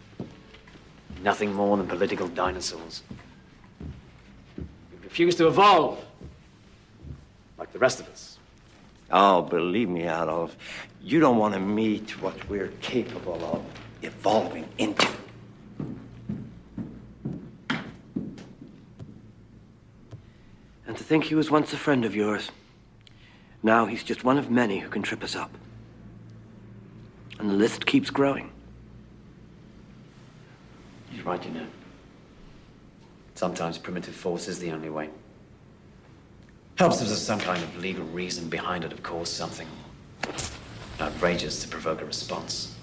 Nothing more than political dinosaurs. You refuse to evolve, like the rest of us. Oh, believe me, Adolf, you don't want to meet what we're capable of evolving into. And to think he was once a friend of yours. Now he's just one of many who can trip us up. And the list keeps growing. He's right, you know. Sometimes primitive force is the only way. Helps if there's some kind of legal reason behind it, of course, something outrageous to provoke a response.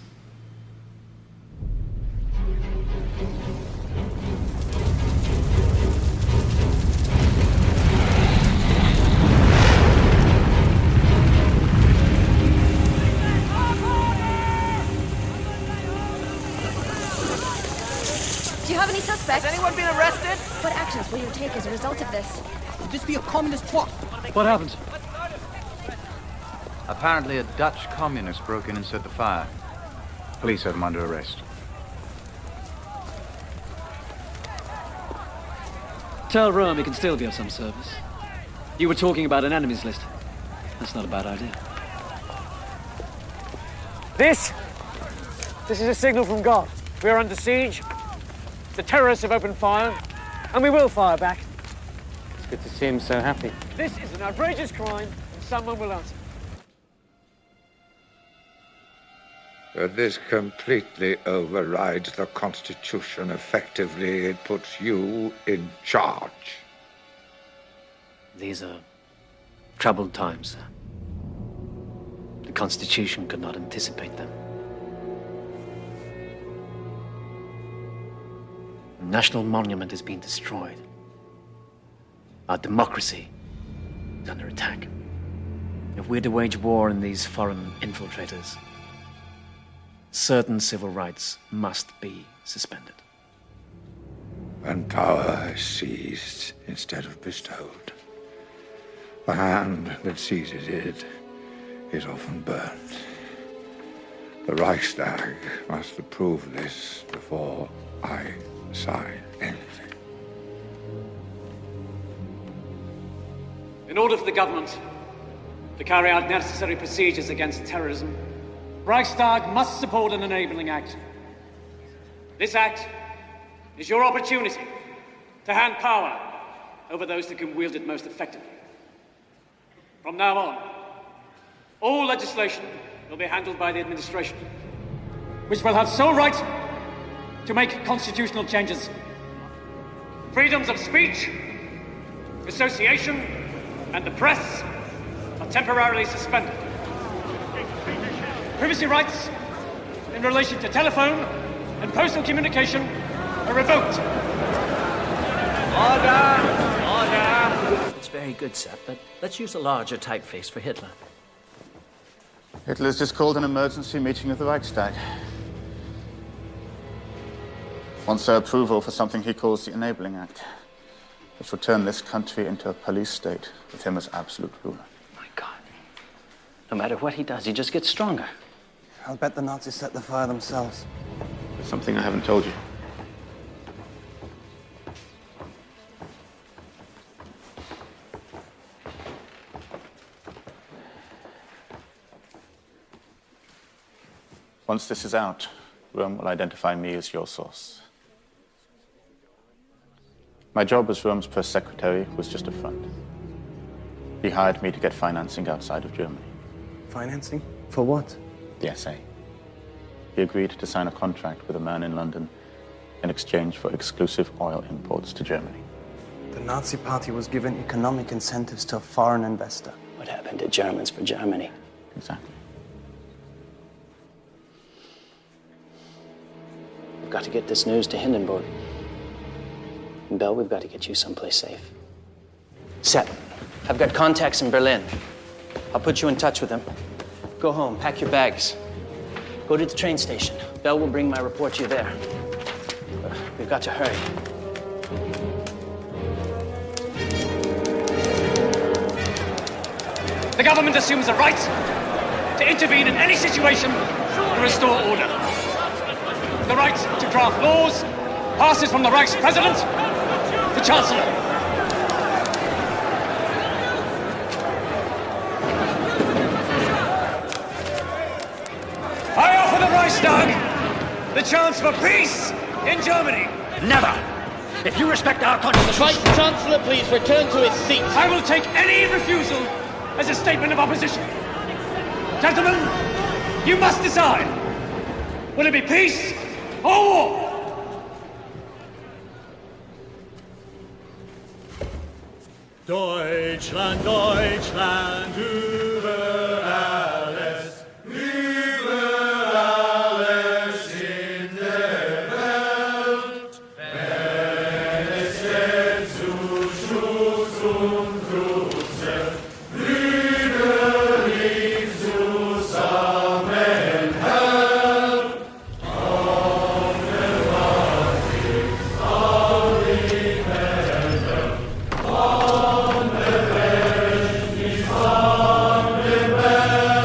Do you have any suspects? Has anyone been arrested? What actions will you take as a result of this? Could this be a communist plot? What happened? Apparently a Dutch communist broke in and set the fire. Police have him under arrest. Tell Rome he can still be of some service. You were talking about an enemies list. That's not a bad idea. This is a signal from God. We are under siege. The terrorists have opened fire, and we will fire back. It's good to see him so happy. This is an outrageous crime, and someone will answer. But this completely overrides the Constitution. Effectively, it puts you in charge. These are troubled times, sir. The Constitution could not anticipate them. The national monument is being destroyed. Our democracy is under attack. If we're to wage war on these foreign infiltrators, certain civil rights must be suspended. When power is seized instead of bestowed, the hand that seizes it is often burnt. The Reichstag must approve this before I sign anything. In order for the government to carry out necessary procedures against terrorism, Reichstag must support an enabling act. This act is your opportunity to hand power over those that can wield it most effectively. From now on, all legislation will be handled by the administration, which will have sole right to make constitutional changes. Freedoms of speech, association, and the press are temporarily suspended. Privacy rights in relation to telephone and postal communication are revoked. Order! It's very good, Seth, but let's use a larger typeface for Hitler. Hitler's just called an emergency meeting of the Reichstag. Wants their approval for something he calls the Enabling Act, which will turn this country into a police state with him as absolute ruler. My God. No matter what he does, he just gets stronger. I'll bet the Nazis set the fire themselves. There's something I haven't told you. Once this is out, Rome will identify me as your source. My job as Rome's press secretary was just a front. He hired me to get financing outside of Germany. Financing? For what? The SA. He agreed to sign a contract with a man in London in exchange for exclusive oil imports to Germany. The Nazi Party was given economic incentives to a foreign investor. What happened to Germans for Germany? Exactly. We've got to get this news to Hindenburg. And Bell, we've got to get you someplace safe. Set. I've got contacts in Berlin. I'll put you in touch with them. Go home, pack your bags. Go to the train station. Bell will bring my report to you there. We've got to hurry. The government assumes the right to intervene in any situation to restore order. The right to draft laws passes from the Reich's president to the Chancellor. I offer the Reichstag the chance for peace in Germany. Never! If you respect our constitution... Vice Chancellor, please return to his seat. I will take any refusal as a statement of opposition. Gentlemen, you must decide. Will it be peace or war? Deutschland, Deutschland, über alles, über alles in der Welt. Wenn es jetzt zu Schuss und Grüße, brüderlich zusammenhält. Ohne was ist all die Welt.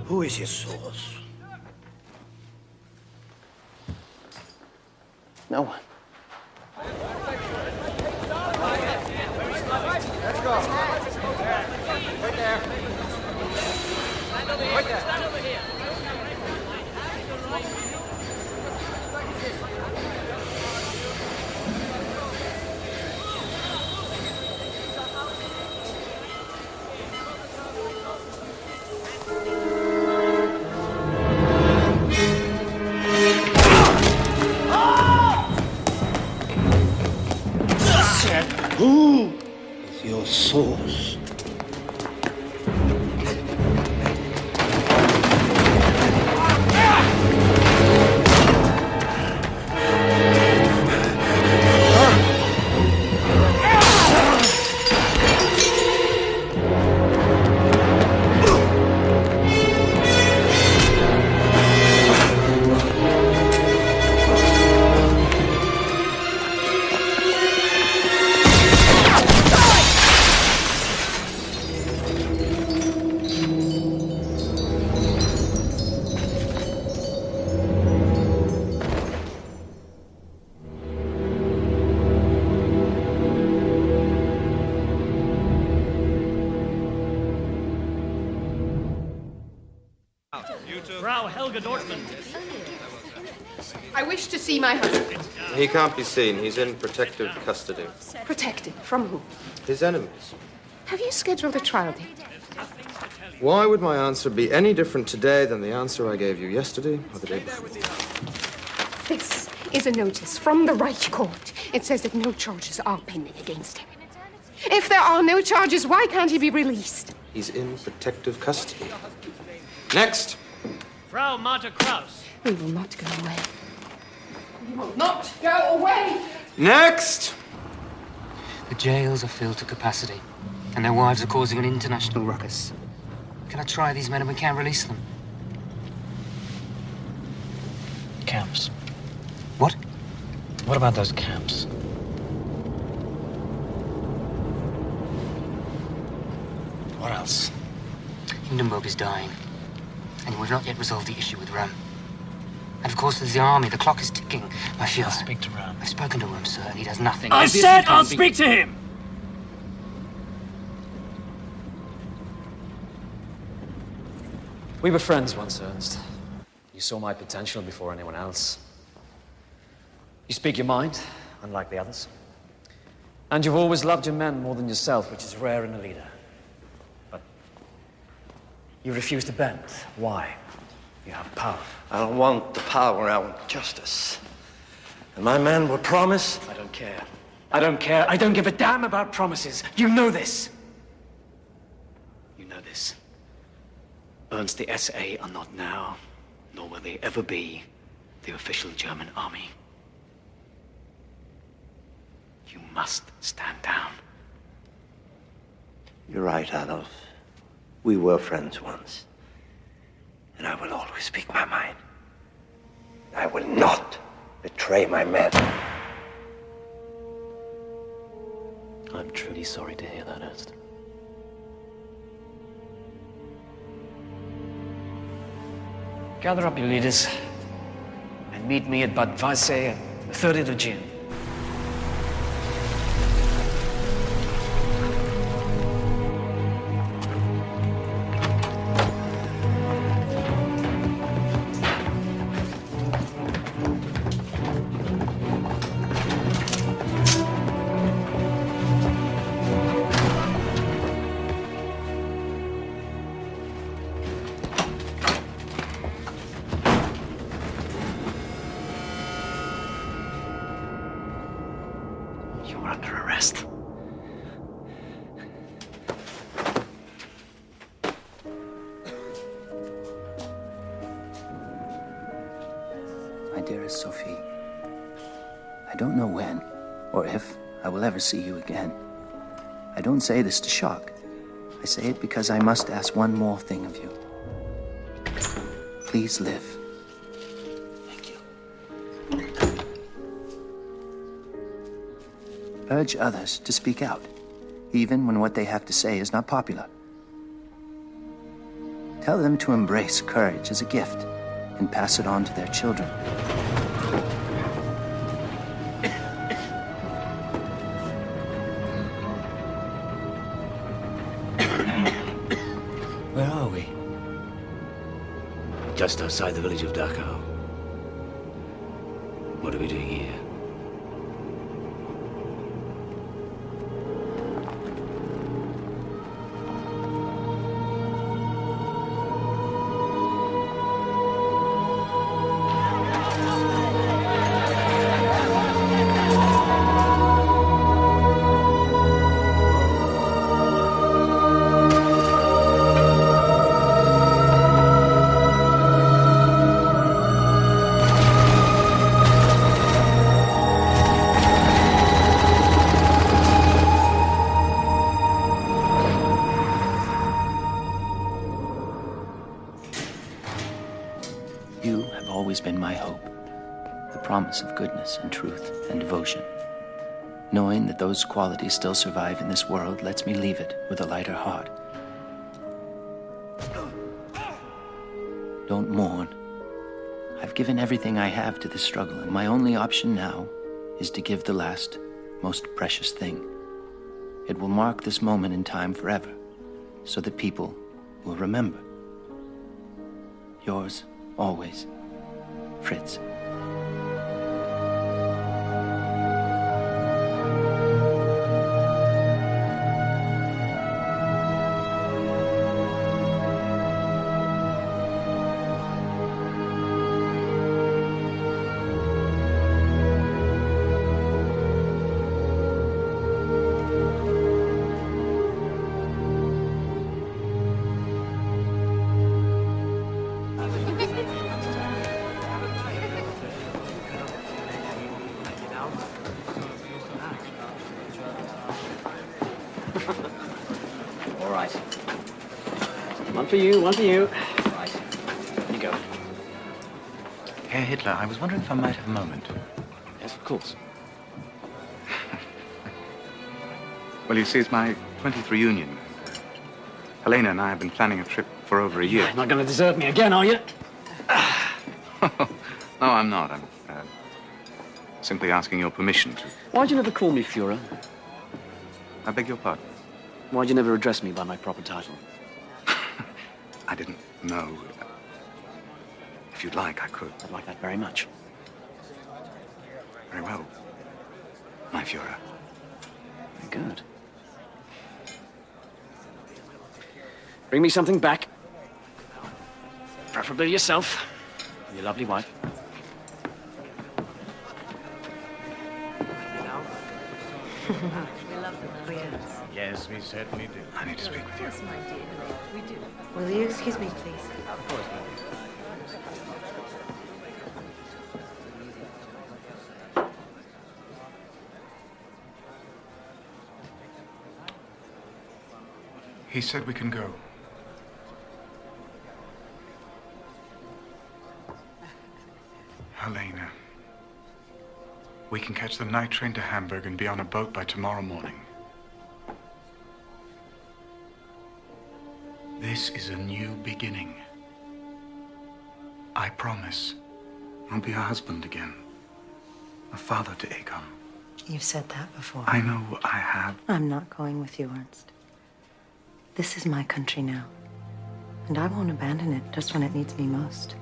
Who is your source? No one. Let's go. Right there. Right there. Stand over here. Who is your source? Frau Helga Dortmund. I wish to see my husband. He can't be seen. He's in protective custody. Protected from who? His enemies. Have you scheduled a trial date? Why would my answer be any different today than the answer I gave you yesterday or the day before? This is a notice from the Reich Court. It says that no charges are pending against him. If there are no charges, why can't he be released? He's in protective custody. Next. Frau Martha Kraus. We will not go away. We will not go away! Next! The jails are filled to capacity, and their wives are causing an international ruckus. Can I try these men and we can't release them? Camps. What? What about those camps? What else? Hindenburg is dying, and we've not yet resolved the issue with Ram. And of course, there's the army. The clock is ticking. I feel. I'll speak to Ram. I've spoken to him, sir, and he does nothing. I said I'll speak to him! We were friends once, Ernst. You saw my potential before anyone else. You speak your mind, unlike the others. And you've always loved your men more than yourself, which is rare in a leader. But you refuse to bend. Why? You have power. I don't want the power, I want justice. And my men will promise. I don't care. I don't care. I don't give a damn about promises. You know this. You know this. Ernst, the SA are not now, nor will they ever be, the official German army. You must stand down. You're right, Adolf. We were friends once. And I will always speak my mind. I will not betray my men. I'm truly sorry to hear that, Ernst. Gather up your leaders and meet me at Bad Weisse on the 30th of June. You're under arrest. My dearest Sophie, I don't know when or if I will ever see you again. I don't say this to shock. I say it because I must ask one more thing of you. Please live. Urge others to speak out, even when what they have to say is not popular. Tell them to embrace courage as a gift and pass it on to their children. Where are we? Just outside the village of Dachau. What are we doing here? You have always been my hope, the promise of goodness and truth and devotion. Knowing that those qualities still survive in this world lets me leave it with a lighter heart. Don't mourn. I've given everything I have to this struggle, and my only option now is to give the last, most precious thing. It will mark this moment in time forever, so that people will remember. Yours, always, Fritz. One for you, one for you. Right. You go. Herr Hitler, I was wondering if I might have a moment. Yes, of course. Well, you see, it's my 20th reunion. Helena and I have been planning a trip for over a year. You're not going to desert me again, are you? No, I'm not. I'm simply asking your permission to... Why'd you never call me Führer? I beg your pardon? Why'd you never address me by my proper title? I didn't know. If you'd like, I could. I'd like that very much. Very well, my Führer. Very good. Bring me something back. Preferably yourself. And your lovely wife. Yes, we certainly do. I need to speak with you. Yes, my dear. We do. Will you excuse me, please? Of course, ma'am. He said we can go. Helena, we can catch the night train to Hamburg and be on a boat by tomorrow morning. This is a new beginning. I promise I'll be a husband again, a father to Egon. You've said that before. I know I have. I'm not going with you, Ernst. This is my country now, and I won't abandon it just when it needs me most.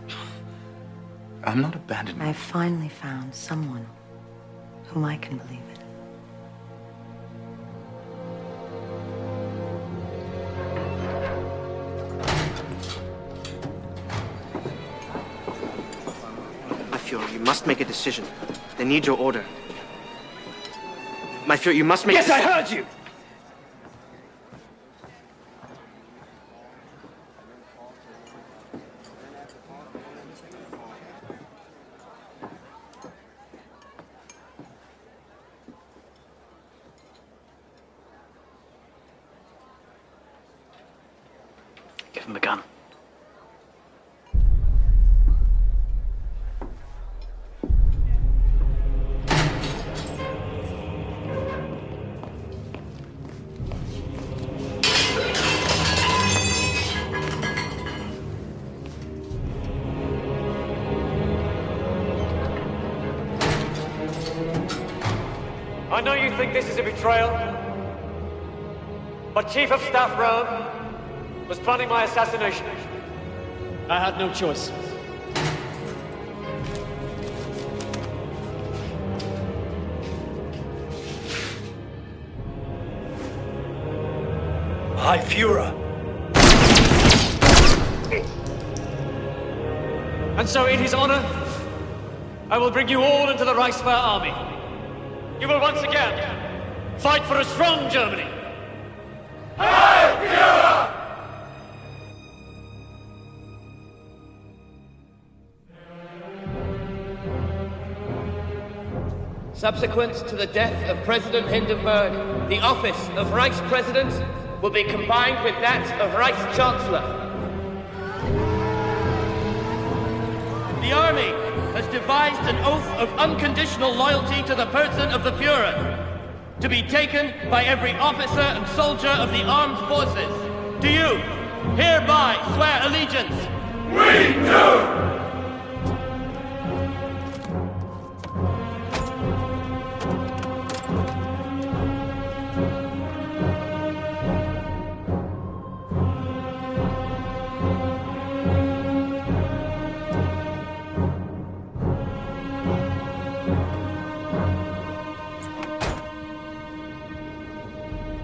I'm not abandoning. I've finally found someone whom I can believe in. My Führer, you must make a decision. They need your order. My Führer, you must make... Yes, I heard you! Give him a gun. I know you think this is a betrayal, but Chief of Staff Rome was planning my assassination. I had no choice. My Führer. And so in his honor, I will bring you all into the Reichswehr army. You will once again fight for a strong Germany. Heil Führer! Subsequent to the death of President Hindenburg, the office of Reichspräsident will be combined with that of Reichschancellor. The army has devised an oath of unconditional loyalty to the person of the Führer, to be taken by every officer and soldier of the armed forces. Do you hereby swear allegiance? We do!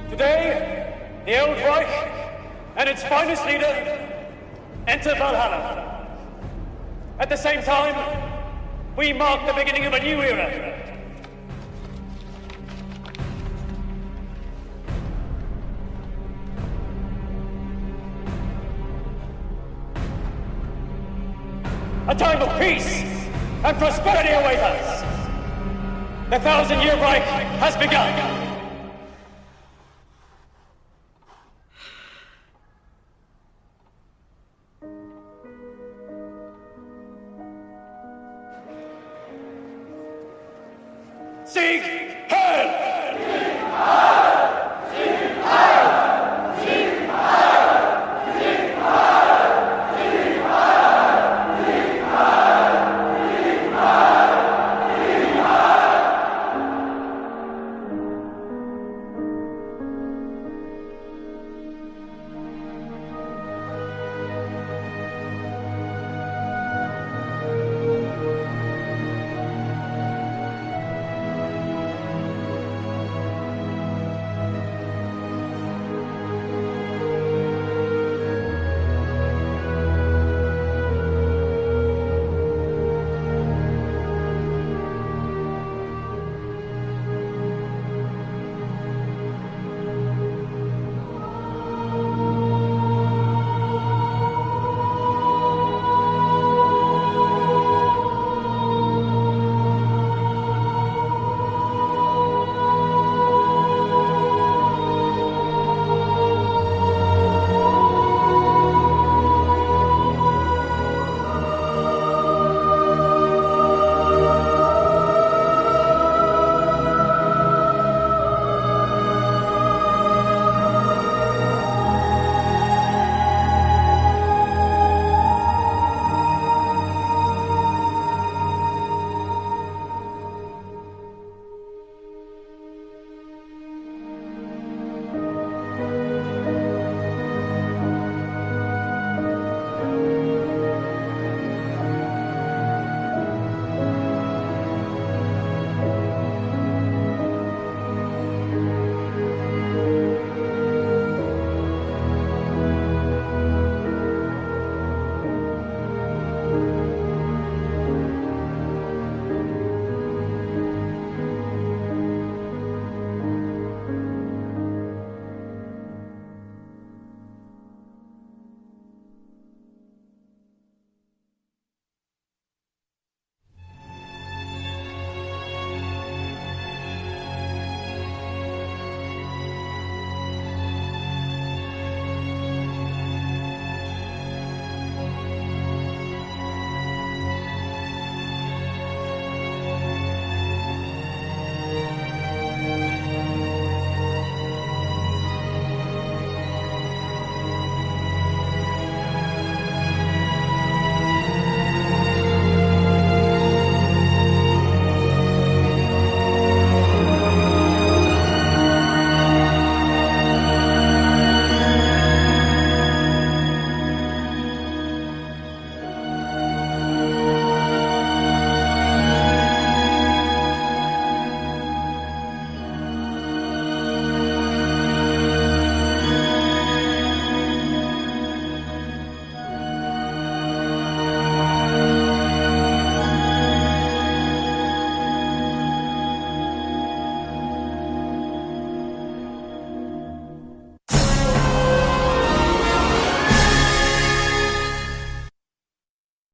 Today, the old Reich and its finest leader enter Valhalla. At the same time, we mark the beginning of a new era. A time of peace and prosperity await us. The 1,000-year Reich has begun. Sieg